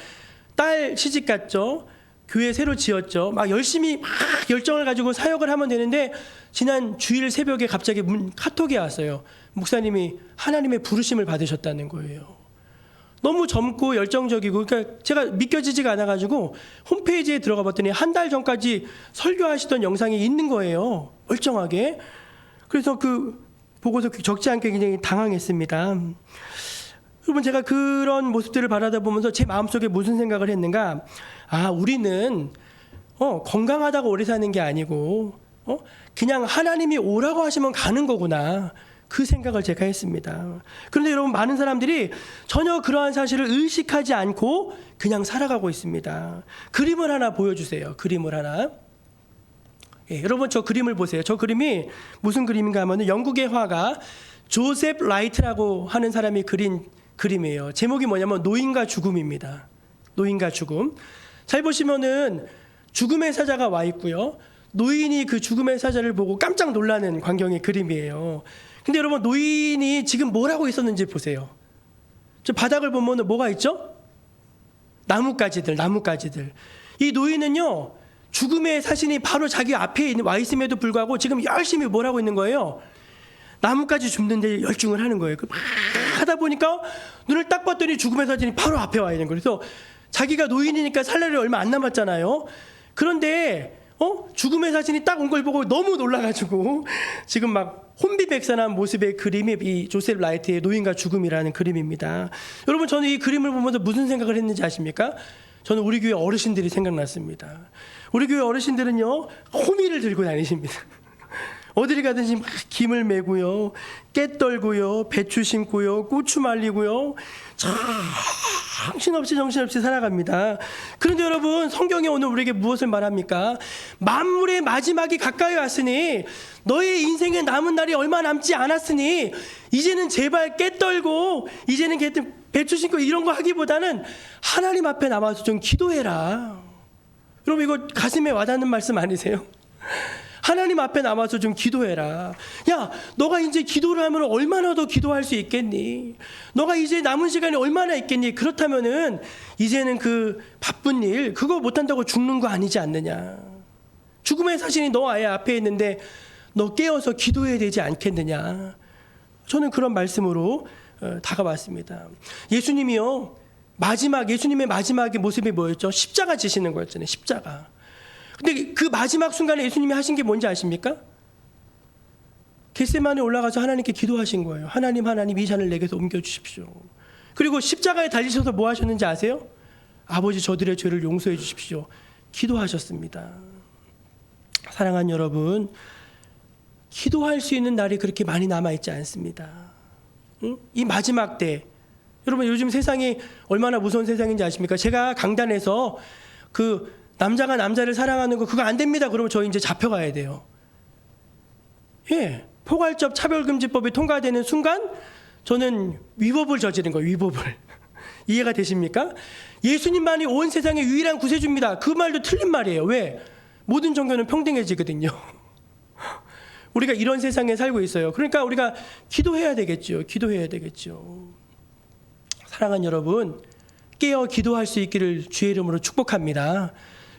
딸 시집 갔죠. 교회 새로 지었죠. 막 열심히 막 열정을 가지고 사역을 하면 되는데, 지난 주일 새벽에 갑자기 카톡이 왔어요. 목사님이 하나님의 부르심을 받으셨다는 거예요. 너무 젊고 열정적이고, 그러니까 제가 믿겨지지가 않아가지고 홈페이지에 들어가 봤더니 한 달 전까지 설교하시던 영상이 있는 거예요. 멀쩡하게. 그래서 그 보고서 적지 않게 굉장히 당황했습니다. 여러분, 제가 그런 모습들을 바라다 보면서 제 마음속에 무슨 생각을 했는가? 우리는 건강하다고 오래 사는 게 아니고 그냥 하나님이 오라고 하시면 가는 거구나. 그 생각을 제가 했습니다. 그런데 여러분, 많은 사람들이 전혀 그러한 사실을 의식하지 않고 그냥 살아가고 있습니다. 그림을 하나 보여주세요. 그림을 하나. 여러분, 저 그림을 보세요. 저 그림이 무슨 그림인가 하면 영국의 화가 조셉 라이트라고 하는 사람이 그린 그림이에요. 제목이 뭐냐면 노인과 죽음입니다. 노인과 죽음. 잘 보시면은 죽음의 사자가 와 있고요. 노인이 그 죽음의 사자를 보고 깜짝 놀라는 광경의 그림이에요. 근데 여러분, 노인이 지금 뭘 하고 있었는지 보세요. 저 바닥을 보면 뭐가 있죠? 나뭇가지들. 이 노인은요, 죽음의 사신이 바로 자기 앞에 와 있음에도 불구하고 지금 열심히 뭘 하고 있는 거예요? 나뭇가지 줍는데 열중을 하는 거예요. 막 하다 보니까 눈을 딱 봤더니 죽음의 사진이 바로 앞에 와 있는 거예요. 그래서 자기가 노인이니까 살 날이 얼마 안 남았잖아요. 그런데 죽음의 사진이 딱 온 걸 보고 너무 놀라가지고 지금 막 혼비백산한 모습의 그림이 이 조셉 라이트의 노인과 죽음이라는 그림입니다. 여러분, 저는 이 그림을 보면서 무슨 생각을 했는지 아십니까? 저는 우리 교회 어르신들이 생각났습니다. 우리 교회 어르신들은요, 호미를 들고 다니십니다. 어디를 가든지 막 김을 메고요, 깨 떨고요, 배추 심고요, 고추 말리고요, 정신없이 살아갑니다. 그런데 여러분, 성경이 오늘 우리에게 무엇을 말합니까? 만물의 마지막이 가까이 왔으니, 너의 인생에 남은 날이 얼마 남지 않았으니 이제는 제발 깨 떨고 이제는 배추 심고 이런 거 하기보다는 하나님 앞에 나와서 좀 기도해라. 여러분, 이거 가슴에 와닿는 말씀 아니세요? 하나님 앞에 나와서 좀 기도해라. 야, 너가 이제 기도를 하면 얼마나 더 기도할 수 있겠니? 너가 이제 남은 시간이 얼마나 있겠니? 그렇다면은 이제는 그 바쁜 일 그거 못한다고 죽는 거 아니지 않느냐? 죽음의 사신이 너 아예 앞에 있는데 너 깨어서 기도해야 되지 않겠느냐? 저는 그런 말씀으로 다가왔습니다. 예수님이요, 예수님의 마지막의 모습이 뭐였죠? 십자가 지시는 거였잖아요. 십자가. 근데 그 마지막 순간에 예수님이 하신 게 뭔지 아십니까? 겟세마네 올라가서 하나님께 기도하신 거예요. 하나님, 이 잔을 내게서 옮겨주십시오. 그리고 십자가에 달리셔서 뭐 하셨는지 아세요? 아버지, 저들의 죄를 용서해 주십시오. 기도하셨습니다. 사랑하는 여러분, 기도할 수 있는 날이 그렇게 많이 남아있지 않습니다. 응? 이 마지막 때, 여러분, 요즘 세상이 얼마나 무서운 세상인지 아십니까? 제가 강단에서 남자가 남자를 사랑하는 거 그거 안 됩니다. 그러면 저 이제 잡혀가야 돼요. 예, 포괄적 차별금지법이 통과되는 순간 저는 위법을 저지른 거예요. 위법을. 이해가 되십니까? 예수님만이 온 세상의 유일한 구세주입니다. 그 말도 틀린 말이에요. 왜? 모든 종교는 평등해지거든요. 우리가 이런 세상에 살고 있어요. 그러니까 우리가 기도해야 되겠죠. 기도해야 되겠죠. 사랑하는 여러분, 깨어 기도할 수 있기를 주의 이름으로 축복합니다.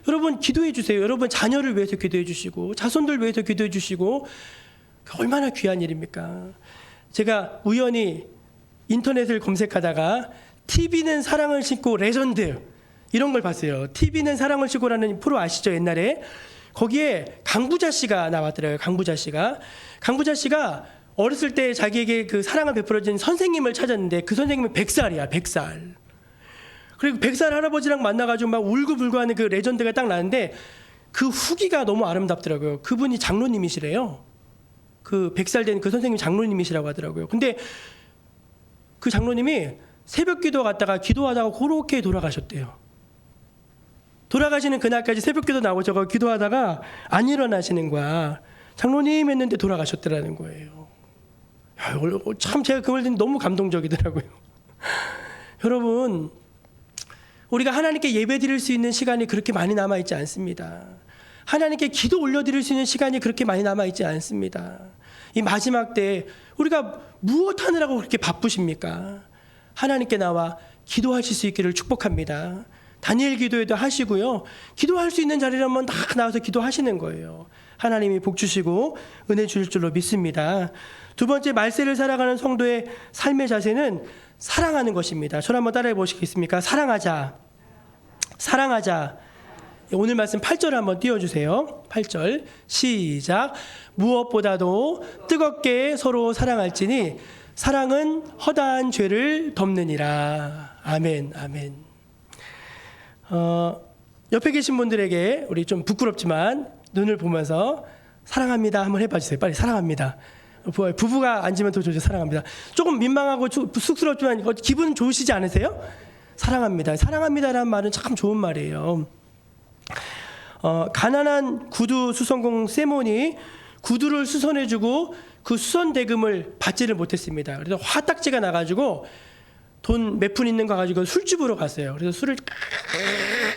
여러분, 기도해 주세요. 여러분 자녀를 위해서 기도해 주시고 자손들 위해서 기도해 주시고, 얼마나 귀한 일입니까? 제가 우연히 인터넷을 검색하다가 TV는 사랑을 싣고 레전드 이런 걸 봤어요. TV는 사랑을 싣고라는 프로 아시죠? 옛날에 거기에 강부자 씨가 나왔더라고요. 강부자 씨가 어렸을 때 자기에게 그 사랑을 베풀어준 선생님을 찾았는데 그 선생님은 100살이야. 100살. 그리고 100살 할아버지랑 만나가지고 막 울고불고하는 그 레전드가 딱 나는데 그 후기가 너무 아름답더라고요. 그분이 장로님이시래요. 그 100살 된 그 선생님 장로님이시라고 하더라고요. 근데 그 장로님이 새벽 기도 갔다가 기도하다가 그렇게 돌아가셨대요. 돌아가시는 그날까지 새벽 기도 나오고 저거 기도하다가 안 일어나시는 거야. 장로님 했는데 돌아가셨더라는 거예요. 야, 참 제가 그걸 듣는 너무 감동적이더라고요. 여러분, 우리가 하나님께 예배 드릴 수 있는 시간이 그렇게 많이 남아있지 않습니다. 하나님께 기도 올려드릴 수 있는 시간이 그렇게 많이 남아있지 않습니다. 이 마지막 때 우리가 무엇 하느라고 그렇게 바쁘십니까? 하나님께 나와 기도하실 수 있기를 축복합니다. 다니엘 기도에도 하시고요. 기도할 수 있는 자리라면 딱 나와서 기도하시는 거예요. 하나님이 복 주시고 은혜 주실 줄로 믿습니다. 두 번째, 말세를 살아가는 성도의 삶의 자세는 사랑하는 것입니다. 저를 한번 따라해 보시겠습니까? 사랑하자. 오늘 말씀 8절 한번 띄워주세요. 8절 시작. 무엇보다도 뜨겁게 서로 사랑할지니 사랑은 허다한 죄를 덮느니라. 아멘. 옆에 계신 분들에게 우리 좀 부끄럽지만 눈을 보면서 사랑합니다 한번 해봐 주세요. 빨리. 사랑합니다. 부부가 앉으면 더 좋죠. 사랑합니다. 조금 민망하고 쑥스럽지만 기분 좋으시지 않으세요? 사랑합니다라는 말은 참 좋은 말이에요. 가난한 구두 수선공 세몬이 구두를 수선해주고 그 수선 대금을 받지를 못했습니다. 그래서 화딱지가 나가지고 돈 몇 푼 있는 거 가지고 술집으로 갔어요. 그래서 술을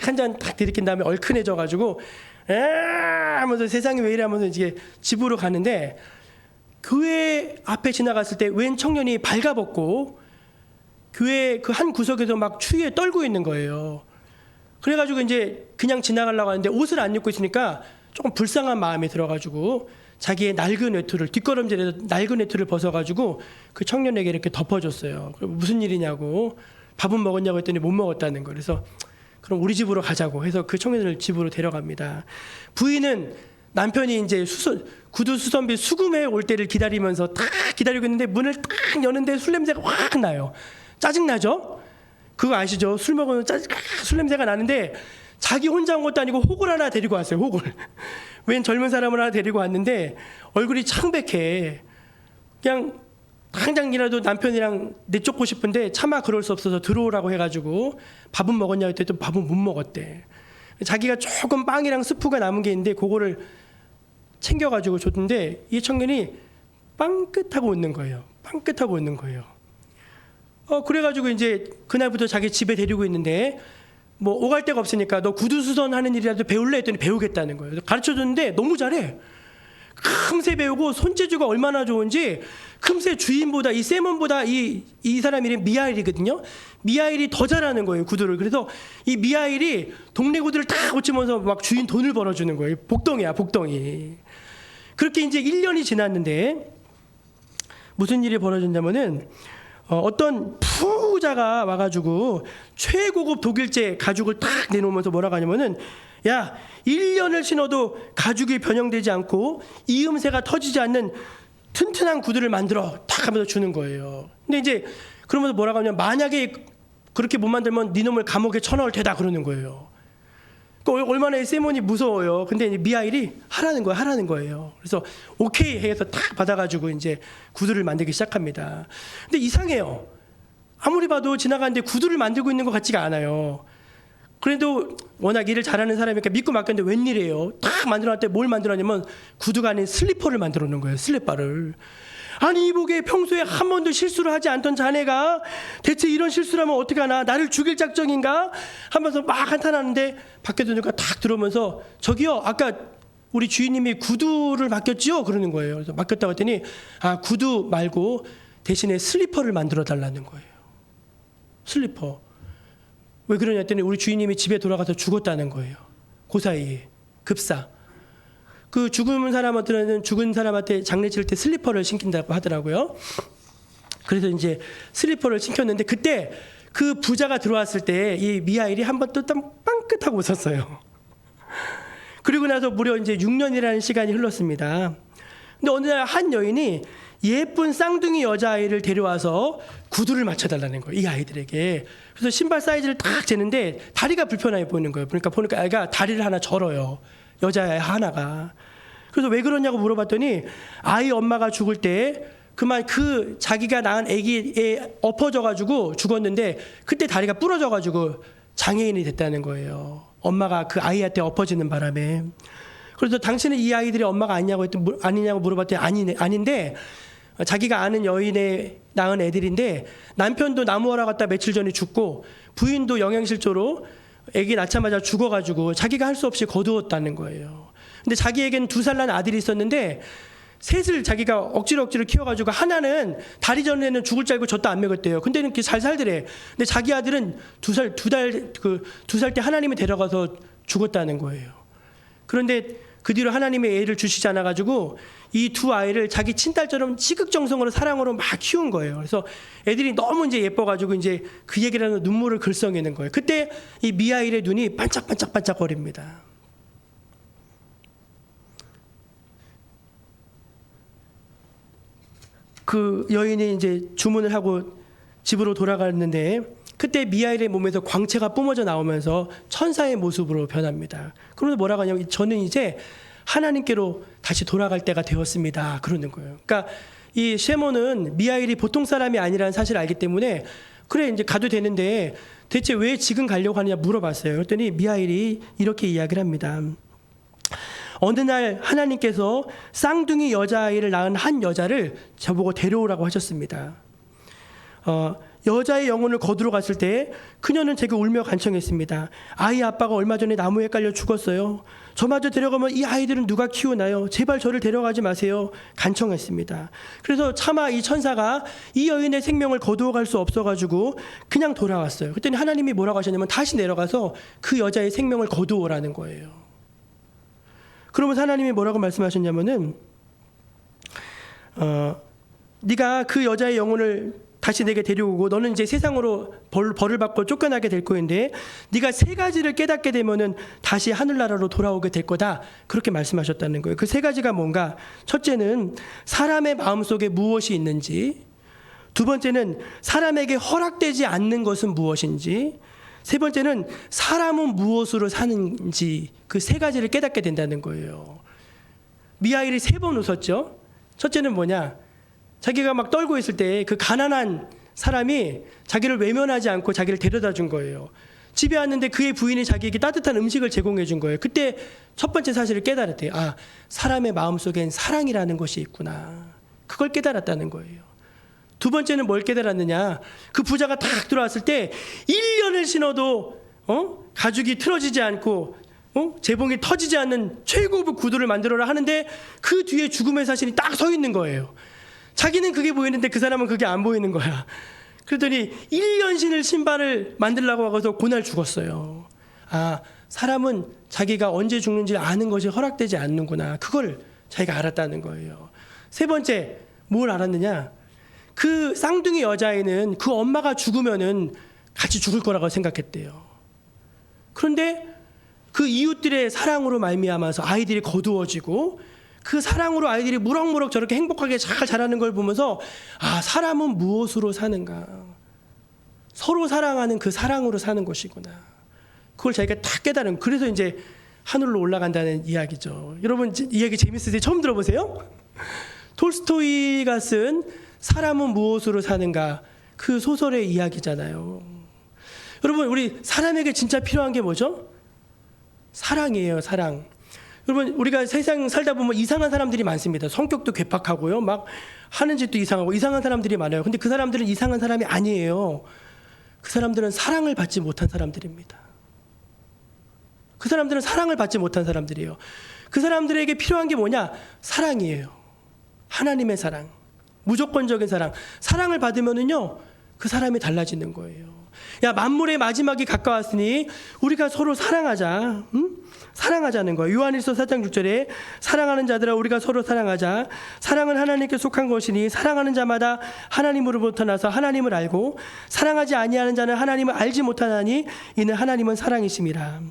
한 잔 딱 들이킨 다음에 얼큰해져가지고 하면서 세상이 왜 이래 하면서 이제 집으로 가는데 교회 앞에 지나갔을 때 웬 청년이 발가벗고 교회 그 한 구석에서 막 추위에 떨고 있는 거예요. 그래가지고 이제 그냥 지나가려고 하는데 옷을 안 입고 있으니까 조금 불쌍한 마음이 들어가지고 자기의 낡은 외투를 뒷걸음질에서 낡은 외투를 벗어가지고 그 청년에게 이렇게 덮어줬어요. 무슨 일이냐고, 밥은 먹었냐고 했더니 못 먹었다는 거. 그래서 그럼 우리 집으로 가자고 해서 그 청년을 집으로 데려갑니다. 부인은 남편이 이제 구두 수선비 수금해 올 때를 기다리면서 딱 기다리고 있는데 문을 딱 여는데 술 냄새가 확 나요. 짜증 나죠? 그거 아시죠? 술 먹으면 술 냄새가 나는데 자기 혼자 온 것도 아니고 혹을 하나 데리고 왔어요. 혹을. 웬 젊은 사람을 하나 데리고 왔는데 얼굴이 창백해. 그냥 당장이라도 남편이랑 내쫓고 싶은데 차마 그럴 수 없어서 들어오라고 해가지고 밥은 먹었냐 했더니 밥은 못 먹었대. 자기가 조금 빵이랑 스프가 남은 게 있는데 그거를 챙겨가지고 줬는데 이 청년이 빵긋하고 웃는 거예요. 빵긋하고 웃는 거예요. 그래가지고 이제 그날부터 자기 집에 데리고 있는데 뭐 오갈 데가 없으니까 너 구두수선 하는 일이라도 배울래 했더니 배우겠다는 거예요. 가르쳐줬는데 너무 잘해. 금세 배우고 손재주가 얼마나 좋은지 금세 주인보다 이 세몬보다 이 사람 이름이 미하일이거든요. 미하일이 더 잘하는 거예요, 구두를. 그래서 이 미하일이 동네 구두를 다 고치면서 막 주인 돈을 벌어주는 거예요. 복덩이야, 복덩이. 그렇게 이제 1년이 지났는데 무슨 일이 벌어졌냐면은 어떤 부자가 와가지고 최고급 독일제 가죽을 딱 내놓으면서 뭐라고 하냐면은 야 1년을 신어도 가죽이 변형되지 않고 이음새가 터지지 않는 튼튼한 구두를 만들어 탁 하면서 주는 거예요. 근데 이제 그러면서 뭐라고 하냐면 만약에 그렇게 못 만들면 네 놈을 감옥에 쳐넣을 테다 그러는 거예요. 그러니까 얼마나 이 세몬이 무서워요. 근데 이제 미하일이 하라는 거예요. 그래서 오케이 해서 탁 받아가지고 이제 구두를 만들기 시작합니다. 근데 이상해요. 아무리 봐도 지나가는데 구두를 만들고 있는 것 같지가 않아요. 그래도 워낙 일을 잘하는 사람이니까 믿고 맡겼는데 웬일이에요. 딱 만들어놨더니 뭘 만들었냐면 구두가 아닌 슬리퍼를 만들어 놓은 거예요. 슬리퍼를. 아니 이보게 평소에 한 번도 실수를 하지 않던 자네가 대체 이런 실수를 하면 어떻게 하나 나를 죽일 작정인가 하면서 막 한탄하는데 밖에서 누가 탁 들어오면서 저기요 아까 우리 주인님이 구두를 맡겼지요? 그러는 거예요. 그래서 맡겼다고 했더니 아 구두 말고 대신에 슬리퍼를 만들어 달라는 거예요. 슬리퍼. 왜 그러냐 했더니 우리 주인님이 집에 돌아가서 죽었다는 거예요. 그 사이에 급사. 그 죽은 사람한테 장례 치를 때 슬리퍼를 신긴다고 하더라고요. 그래서 이제 슬리퍼를 신겼는데 그때 그 부자가 들어왔을 때 이 미하일이 한번 또 빵긋하고 웃었어요. 그리고 나서 무려 이제 6년이라는 시간이 흘렀습니다. 근데 어느 날 한 여인이 예쁜 쌍둥이 여자아이를 데려와서 구두를 맞춰달라는 거예요. 이 아이들에게. 그래서 신발 사이즈를 딱 재는데 다리가 불편해 보이는 거예요. 그러니까 보니까 아이가 다리를 하나 절어요. 여자아이 하나가. 그래서 왜 그러냐고 물어봤더니 아이 엄마가 죽을 때 그만 그 자기가 낳은 아기에 엎어져가지고 죽었는데 그때 다리가 부러져가지고 장애인이 됐다는 거예요. 엄마가 그 아이한테 엎어지는 바람에. 그래서 당신은 이 아이들이 엄마가 아니냐고 물어봤더니 아닌데 자기가 아는 여인의 낳은 애들인데 남편도 나무하러 갔다 며칠 전에 죽고 부인도 영양실조로 아기 낳자마자 죽어가지고 자기가 할 수 없이 거두었다는 거예요. 근데 자기에겐 2살 난 아들이 있었는데 셋을 자기가 억지로 키워가지고 하나는 다리 전에는 죽을 줄 알고 젖도 안 먹였대요. 근데 이렇게 잘 살더래. 근데 자기 아들은 2살 때 하나님이 데려가서 죽었다는 거예요. 그런데 그 뒤로 하나님의 애를 주시지 않아가지고 이 두 아이를 자기 친딸처럼 지극정성으로 사랑으로 막 키운 거예요. 그래서 애들이 너무 이제 예뻐가지고 이제 그 얘기를 하면 눈물을 글썽이는 거예요. 그때 이 미하일의 눈이 반짝반짝거립니다. 그 여인이 이제 주문을 하고 집으로 돌아갔는데 그때 미하일의 몸에서 광채가 뿜어져 나오면서 천사의 모습으로 변합니다. 그러면서 뭐라고 하냐면 저는 이제 하나님께로 다시 돌아갈 때가 되었습니다. 그러는 거예요. 그러니까 이 세몬은 미하일이 보통 사람이 아니라는 사실을 알기 때문에 그래 이제 가도 되는데 대체 왜 지금 가려고 하느냐 물어봤어요. 그랬더니 미하일이 이렇게 이야기를 합니다. 어느 날 하나님께서 쌍둥이 여자아이를 낳은 한 여자를 저보고 데려오라고 하셨습니다. 여자의 영혼을 거두러 갔을 때 그녀는 제게 울며 간청했습니다. 아이 아빠가 얼마 전에 나무에 깔려 죽었어요. 저마저 데려가면 이 아이들은 누가 키우나요? 제발 저를 데려가지 마세요. 간청했습니다. 그래서 차마 이 천사가 이 여인의 생명을 거두어 갈 수 없어가지고 그냥 돌아왔어요. 그랬더니 하나님이 뭐라고 하셨냐면 다시 내려가서 그 여자의 생명을 거두어라는 거예요. 그러면서 하나님이 뭐라고 말씀하셨냐면은 네가 그 여자의 영혼을 다시 내게 데려오고 너는 이제 세상으로 벌을 받고 쫓겨나게 될 거인데 네가 세 가지를 깨닫게 되면은 다시 하늘나라로 돌아오게 될 거다. 그렇게 말씀하셨다는 거예요. 그 세 가지가 뭔가? 첫째는 사람의 마음속에 무엇이 있는지, 두 번째는 사람에게 허락되지 않는 것은 무엇인지, 세 번째는 사람은 무엇으로 사는지, 그 세 가지를 깨닫게 된다는 거예요. 미하일이 3번 웃었죠. 첫째는 뭐냐? 자기가 막 떨고 있을 때 그 가난한 사람이 자기를 외면하지 않고 자기를 데려다 준 거예요. 집에 왔는데 그의 부인이 자기에게 따뜻한 음식을 제공해 준 거예요. 그때 첫 번째 사실을 깨달았대요. 아, 사람의 마음속엔 사랑이라는 것이 있구나. 그걸 깨달았다는 거예요. 두 번째는 뭘 깨달았느냐? 그 부자가 딱 들어왔을 때 1년을 신어도 가죽이 틀어지지 않고 재봉이 터지지 않는 최고급 구두를 만들어라 하는데 그 뒤에 죽음의 사실이 딱 서 있는 거예요. 자기는 그게 보이는데 그 사람은 그게 안 보이는 거야. 그랬더니 1년 신을 신발을 만들려고 하고서 그날 죽었어요. 아, 사람은 자기가 언제 죽는지 아는 것이 허락되지 않는구나. 그걸 자기가 알았다는 거예요. 세 번째, 뭘 알았느냐? 그 쌍둥이 여자애는 그 엄마가 죽으면은 같이 죽을 거라고 생각했대요. 그런데 그 이웃들의 사랑으로 말미암아서 아이들이 거두어지고 그 사랑으로 아이들이 무럭무럭 저렇게 행복하게 잘 자라는 걸 보면서 아, 사람은 무엇으로 사는가? 서로 사랑하는 그 사랑으로 사는 것이구나. 그걸 자기가 딱 깨달은. 그래서 이제 하늘로 올라간다는 이야기죠. 여러분 이야기 재밌으세요? 처음 들어보세요? 톨스토이가 쓴 사람은 무엇으로 사는가, 그 소설의 이야기잖아요. 여러분, 우리 사람에게 진짜 필요한 게 뭐죠? 사랑이에요, 사랑. 여러분, 우리가 세상 살다 보면 이상한 사람들이 많습니다. 성격도 괴팍하고요, 막 하는 짓도 이상하고 이상한 사람들이 많아요. 근데 그 사람들은 이상한 사람이 아니에요. 그 사람들은 사랑을 받지 못한 사람들입니다. 그 사람들은 사랑을 받지 못한 사람들이에요. 그 사람들에게 필요한 게 뭐냐? 사랑이에요. 하나님의 사랑. 무조건적인 사랑. 사랑을 받으면은요, 그 사람이 달라지는 거예요. 야, 만물의 마지막이 가까웠으니 우리가 서로 사랑하자. 응? 사랑하자는 거예요. 요한일서 4장 6절에 사랑하는 자들아 우리가 서로 사랑하자. 사랑은 하나님께 속한 것이니 사랑하는 자마다 하나님으로부터 나서 하나님을 알고 사랑하지 아니하는 자는 하나님을 알지 못하나니 이는 하나님은 사랑이심이라.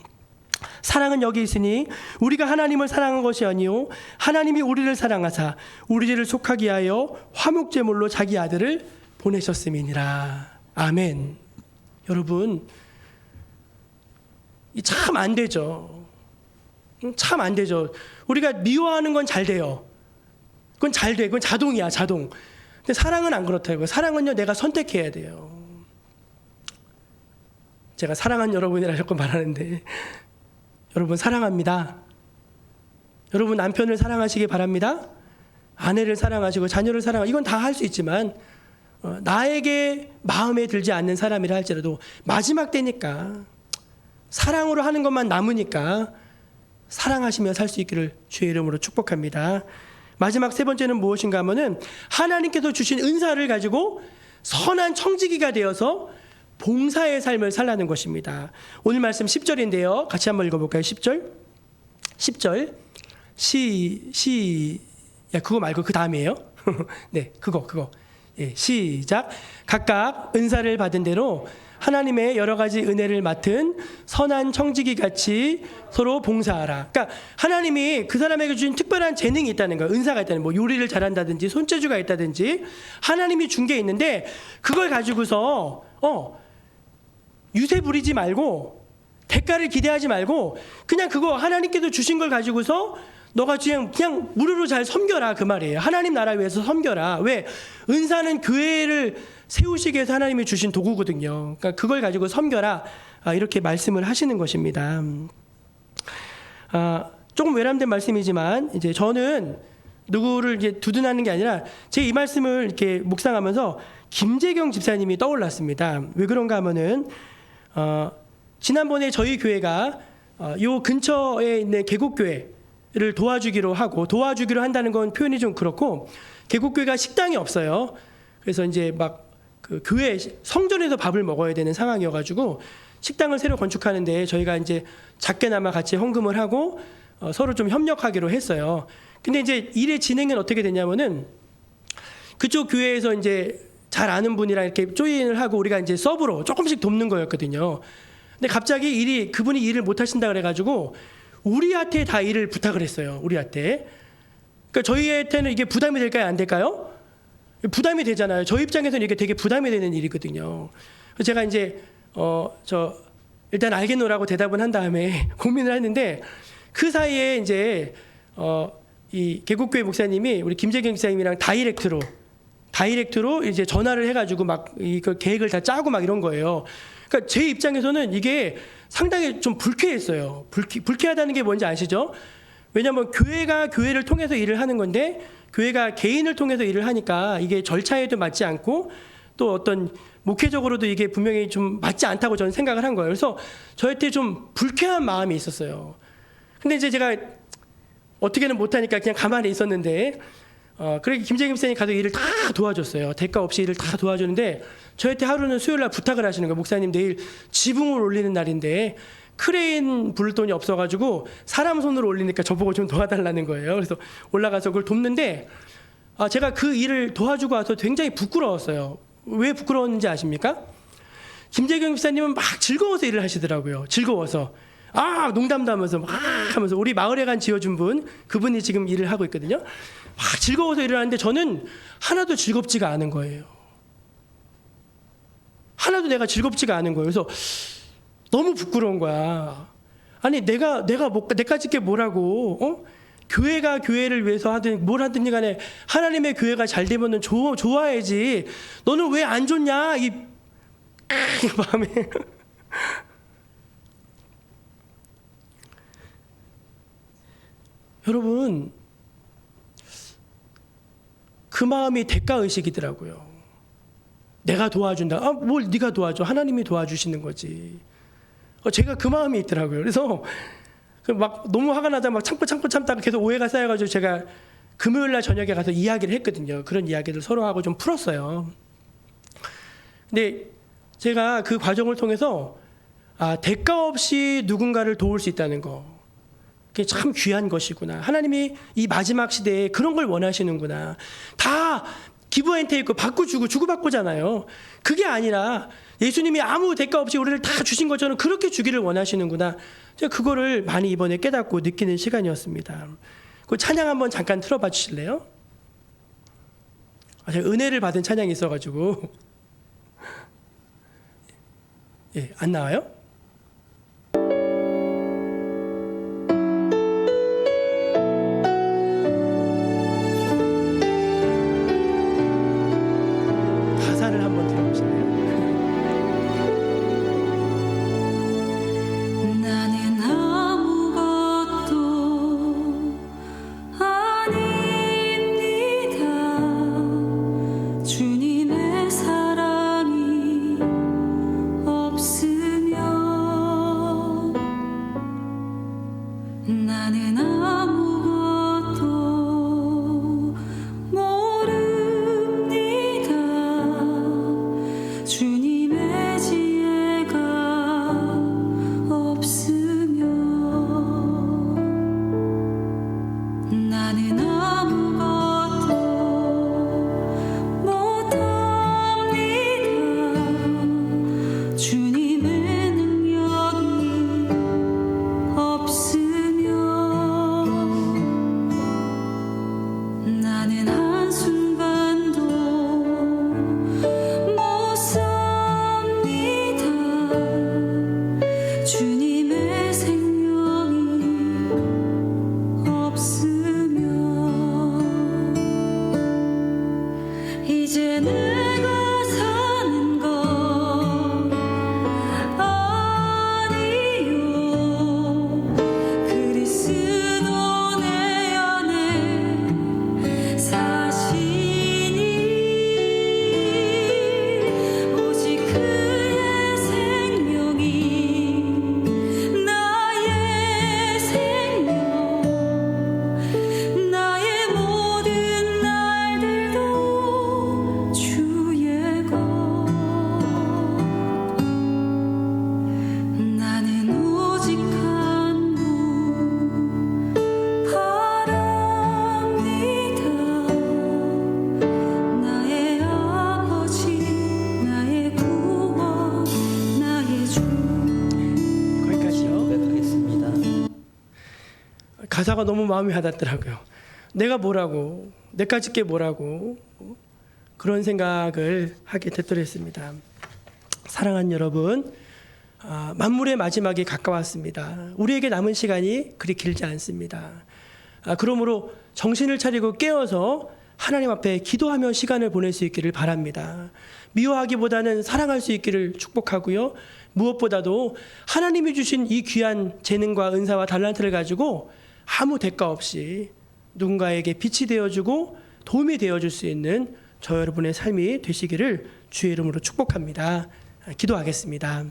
사랑은 여기 있으니 우리가 하나님을 사랑한 것이 아니요 하나님이 우리를 사랑하사 우리를 속하게 하여 화목제물로 자기 아들을 보내셨음이니라. 아멘. 여러분, 참 안 되죠. 참 안 되죠. 우리가 미워하는 건 잘 돼요. 그건 잘 돼. 그건 자동이야, 자동. 근데 사랑은 안 그렇다고요. 사랑은요, 내가 선택해야 돼요. 제가 사랑한 여러분이라 자꾸 말하는데 여러분 사랑합니다. 여러분 남편을 사랑하시기 바랍니다. 아내를 사랑하시고 자녀를 사랑하시고 이건 다 할 수 있지만 나에게 마음에 들지 않는 사람이라 할지라도 마지막 때니까 사랑으로 하는 것만 남으니까 사랑하시며 살 수 있기를 주의 이름으로 축복합니다. 마지막 세 번째는 무엇인가 하면은 하나님께서 주신 은사를 가지고 선한 청지기가 되어서 봉사의 삶을 살라는 것입니다. 오늘 말씀 10절인데요. 같이 한번 읽어볼까요? 10절. 그거 말고 그 다음이에요. 네, 그거. 예, 시작. 각각 은사를 받은 대로 하나님의 여러 가지 은혜를 맡은 선한 청지기 같이 서로 봉사하라. 그러니까 하나님이 그 사람에게 주신 특별한 재능이 있다는 거예요. 은사가 있다는, 뭐 요리를 잘한다든지 손재주가 있다든지 하나님이 준 게 있는데 그걸 가지고서 유세 부리지 말고 대가를 기대하지 말고 그냥 그거 하나님께서 주신 걸 가지고서 너가 그냥 무료로 잘 섬겨라, 그 말이에요. 하나님 나라 위해서 섬겨라. 왜? 은사는 교회를 세우시기 위해서 하나님이 주신 도구거든요. 그러니까 그걸 가지고 섬겨라, 이렇게 말씀을 하시는 것입니다. 조금 외람된 말씀이지만 이제 저는 누구를 이제 두둔하는 게 아니라 제 이 말씀을 이렇게 묵상하면서 김재경 집사님이 떠올랐습니다. 왜 그런가 하면은 지난번에 저희 교회가 요 근처에 있는 계곡교회를 도와주기로 한다는 건 표현이 좀 그렇고, 계곡교회가 식당이 없어요. 그래서 이제 막 그 교회 성전에서 밥을 먹어야 되는 상황이어가지고 식당을 새로 건축하는데 저희가 이제 작게나마 같이 헌금을 하고 서로 좀 협력하기로 했어요. 근데 이제 일의 진행은 어떻게 되냐면은 그쪽 교회에서 이제 잘 아는 분이랑 이렇게 조인을 하고 우리가 이제 서브로 조금씩 돕는 거였거든요. 근데 갑자기 그분이 일을 못 하신다 그래가지고 우리한테 다 일을 부탁을 했어요. 우리한테. 그러니까 저희한테는 이게 부담이 될까요? 안 될까요? 부담이 되잖아요. 저희 입장에서는 이게 되게 부담이 되는 일이거든요. 그래서 제가 이제 일단 알겠노라고 대답은 한 다음에 고민을 했는데 그 사이에 이제 이 개국교회 목사님이 우리 김재경 목사님이랑 다이렉트로 이제 전화를 해가지고 막 이걸 계획을 다 짜고 막 이런 거예요. 그러니까 제 입장에서는 이게 상당히 좀 불쾌했어요. 불쾌하다는 게 뭔지 아시죠? 왜냐하면 교회가 교회를 통해서 일을 하는 건데 교회가 개인을 통해서 일을 하니까 이게 절차에도 맞지 않고 또 어떤 목회적으로도 이게 분명히 좀 맞지 않다고 저는 생각을 한 거예요. 그래서 저한테 좀 불쾌한 마음이 있었어요. 근데 이제 제가 어떻게는 못하니까 그냥 가만히 있었는데 그렇게 김재김 목사님이 가서 일을 다 도와줬어요. 대가 없이 일을 다 도와주는데 저한테 하루는 수요일 날 부탁을 하시는 거예요. 목사님 내일 지붕을 올리는 날인데 크레인 부를 돈이 없어가지고 사람 손으로 올리니까 저보고 좀 도와달라는 거예요. 그래서 올라가서 그걸 돕는데 제가 그 일을 도와주고 와서 굉장히 부끄러웠어요. 왜 부끄러웠는지 아십니까? 김재경 목사님은 막 즐거워서 일을 하시더라고요. 즐거워서. 농담도 하면서 막 하면서 우리 마을회관 지어준 그분이 지금 일을 하고 있거든요. 막 즐거워서 일을 하는데 저는 하나도 즐겁지가 않은 거예요. 하나도 내가 즐겁지가 않은 거예요. 그래서 너무 부끄러운 거야. 아니 내까짓 게 뭐라고? 교회가 교회를 위해서 하든 뭘 하든지 간에 하나님의 교회가 잘 되면은 좋아야지. 너는 왜 안 좋냐? 이 마음에. 여러분, 그 마음이 대가의식이더라고요. 내가 도와준다. 뭘 네가 도와줘. 하나님이 도와주시는 거지. 제가 그 마음이 있더라고요. 그래서 막 너무 화가 나다 막 참다가 계속 오해가 쌓여가지고 제가 금요일 날 저녁에 가서 이야기를 했거든요. 그런 이야기를 서로 하고 좀 풀었어요. 근데 제가 그 과정을 통해서 대가 없이 누군가를 도울 수 있다는 거, 그게 참 귀한 것이구나. 하나님이 이 마지막 시대에 그런 걸 원하시는구나. 다 기브앤테이크 받고 주고받고잖아요. 그게 아니라 예수님이 아무 대가 없이 우리를 다 주신 것처럼 그렇게 주기를 원하시는구나. 제가 그거를 많이 이번에 깨닫고 느끼는 시간이었습니다. 그 찬양 한번 잠깐 틀어봐 주실래요? 제가 은혜를 받은 찬양이 있어가지고 안 나와요? 가사를 한번 들어보실래요? 나는 아무것도 아닙니다. 주님의 사랑이 없으면 가사가 너무 마음이 와닿더라고요. 내가 뭐라고, 내까짓 게 뭐라고, 그런 생각을 하게 되더랬습니다. 사랑하는 여러분, 만물의 마지막이 가까웠습니다. 우리에게 남은 시간이 그리 길지 않습니다. 그러므로 정신을 차리고 깨어서 하나님 앞에 기도하며 시간을 보낼 수 있기를 바랍니다. 미워하기보다는 사랑할 수 있기를 축복하고요. 무엇보다도 하나님이 주신 이 귀한 재능과 은사와 달란트를 가지고 아무 대가 없이 누군가에게 빛이 되어주고 도움이 되어줄 수 있는 저 여러분의 삶이 되시기를 주의 이름으로 축복합니다. 기도하겠습니다.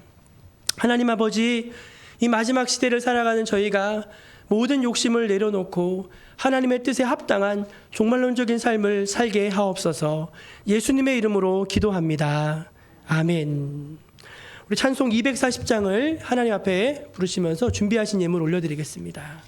하나님 아버지, 이 마지막 시대를 살아가는 저희가 모든 욕심을 내려놓고 하나님의 뜻에 합당한 종말론적인 삶을 살게 하옵소서. 예수님의 이름으로 기도합니다. 아멘. 우리 찬송 240장을 하나님 앞에 부르시면서 준비하신 예물 올려드리겠습니다.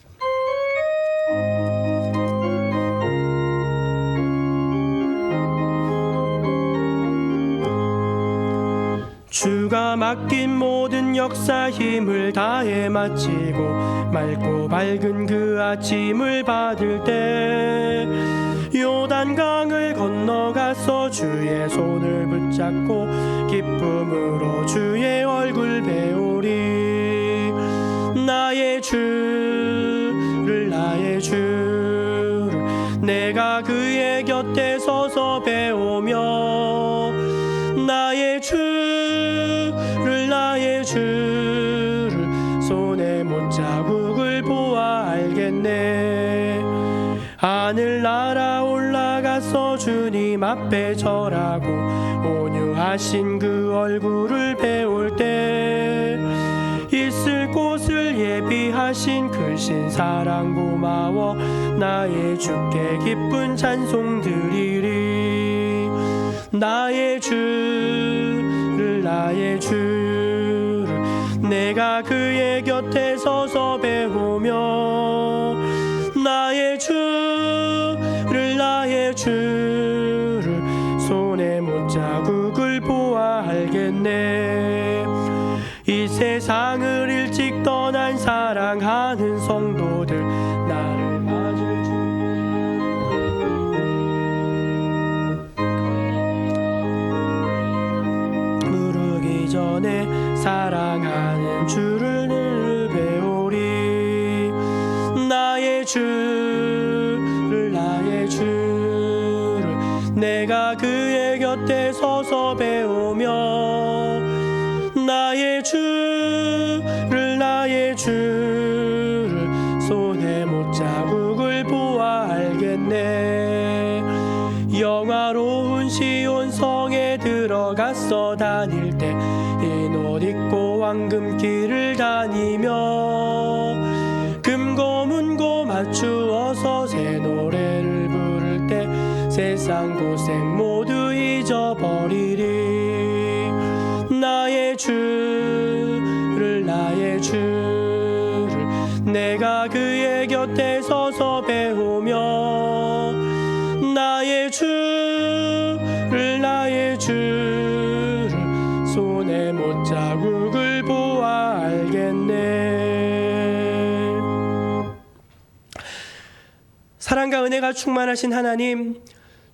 주가 맡긴 모든 역사 힘을 다해 마치고 맑고 밝은 그 아침을 받을 때 요단강을 건너가서 주의 손을 붙잡고 기쁨으로 주의 얼굴 배우리. 나의 주를 내가 그의 곁에 서서 배우며 나의 주를 손에 못자국을 보아 알겠네. 하늘나라 올라가서 주님 앞에 절하고 온유하신 그 얼굴을 배울 때 있을 곳을 예비하신 크신 사랑 고마워 나의 주께 기쁜 찬송 드리리. 나의 주를 내가 그의 곁에 서서 배우며 나의 주를 손에 못자국을 보아 알겠네. 이 세상을 일찍 떠난 사랑하는 성도들 나를 맞을 부르기 전에 사랑하는 주를 늘 배우리. 나의 주를 내가 그의 곁에 서서 배우며 나의 주를 손에 못자국을 보아 알겠네. 영화로운 시온 성에 들어갔어 다닐 때 흰 옷 입고 황금길을 다니며 금고문고 맞추어서 새 노래를 부를 때 세상 고생 모두 잊어버리리. 나의 주를 내가 그의 곁에 서서 배우며 나의 주를 손에 못자국을 보아 알겠네. 사랑과 은혜가 충만하신 하나님,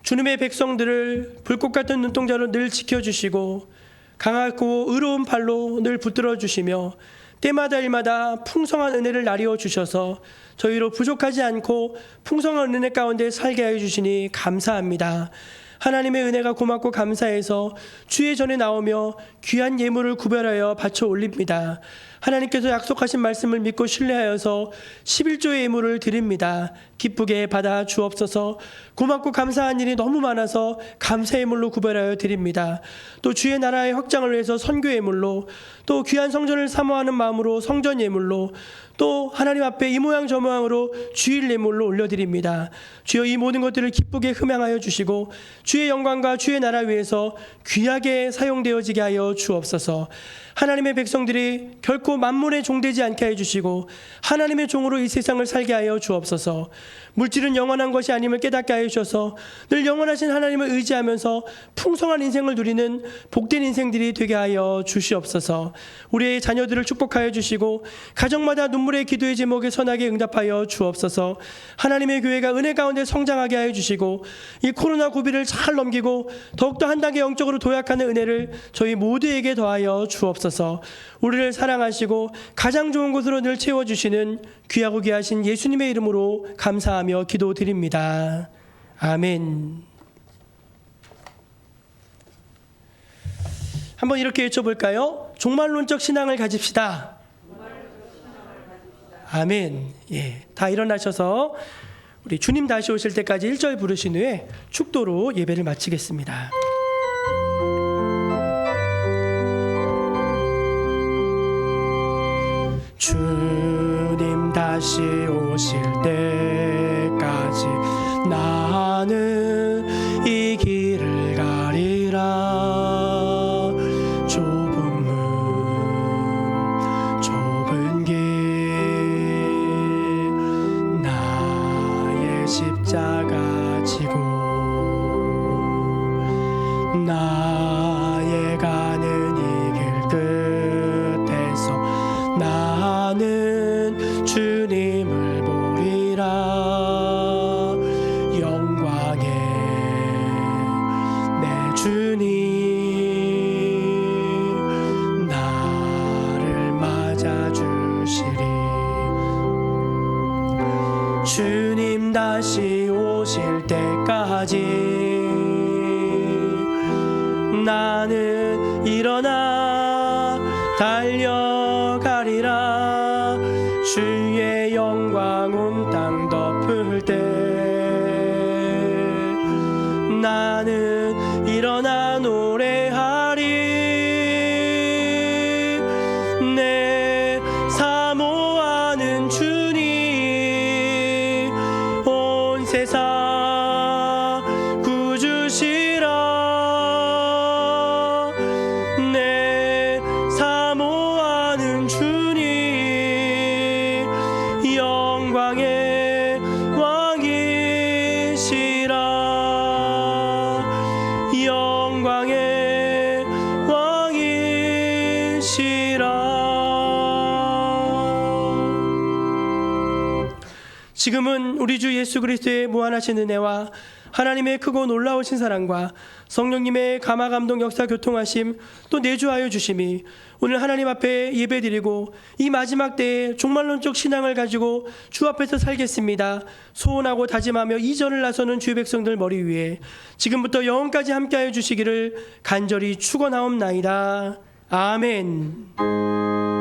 주님의 백성들을 불꽃 같은 눈동자로 늘 지켜주시고 강하고 의로운 발로 늘 붙들어 주시며 때마다 일마다 풍성한 은혜를 나리워 주셔서 저희로 부족하지 않고 풍성한 은혜 가운데 살게 하여 주시니 감사합니다. 하나님의 은혜가 고맙고 감사해서 주의 전에 나오며 귀한 예물을 구별하여 바쳐 올립니다. 하나님께서 약속하신 말씀을 믿고 신뢰하여서 11조의 예물을 드립니다. 기쁘게 받아 주옵소서. 고맙고 감사한 일이 너무 많아서 감사 예물로 구별하여 드립니다. 또 주의 나라의 확장을 위해서 선교 예물로, 또 귀한 성전을 사모하는 마음으로 성전 예물로, 또 하나님 앞에 이 모양 저 모양으로 주일 예물로 올려드립니다. 주여, 이 모든 것들을 기쁘게 흠양하여 주시고 주의 영광과 주의 나라 위해서 귀하게 사용되어지게 하여 주옵소서. 하나님의 백성들이 결코 만물에 종되지 않게 해주시고 하나님의 종으로 이 세상을 살게 하여 주옵소서. 물질은 영원한 것이 아님을 깨닫게 하여 주셔서 늘 영원하신 하나님을 의지하면서 풍성한 인생을 누리는 복된 인생들이 되게 하여 주시옵소서. 우리의 자녀들을 축복하여 주시고 가정마다 눈물의 기도의 제목에 선하게 응답하여 주옵소서. 하나님의 교회가 은혜 가운데 성장하게 하여 주시고 이 코로나 고비를 잘 넘기고 더욱더 한 단계 영적으로 도약하는 은혜를 저희 모두에게 더하여 주옵소서. 우리를 사랑하시고 가장 좋은 곳으로 늘 채워주시는 귀하고 귀하신 예수님의 이름으로 감사하며 기도드립니다. 아멘. 한번 이렇게 외쳐볼까요? 종말론적 신앙을 가집시다. 아멘. 예, 다 일어나셔서 우리 주님 다시 오실 때까지 1절 부르신 후에 축도로 예배를 마치겠습니다. 주님 다시 오실 때까지 나는 이 길을 가리라. 좁은 문 좁은 길 나의 십자가 지고 나의 가는 이 길 끝에서 나는 주님을 보리라. 영광의 내 주님 나를 맞아주시리. 주님 다시 오실 때까지 나는 일어나 달려가리라. 주의 영광 온 땅 덮을 때 나는 일어나 노래하리. 내 사모하는 주님 온 세상 구주시라. 내 사모하는 주님 영광의 왕이시라. 영광의 왕이시라. 지금은 우리 주 예수 그리스도의 무한하신 은혜와 하나님의 크고 놀라우신 사랑과 성령님의 감화 감동 역사 교통하심 또 내주하여 주심이 오늘 하나님 앞에 예배드리고 이 마지막 때에 종말론적 신앙을 가지고 주 앞에서 살겠습니다 소원하고 다짐하며 이전을 나서는 주의 백성들 머리 위에 지금부터 영원까지 함께하여 주시기를 간절히 축원하옵나이다. 아멘.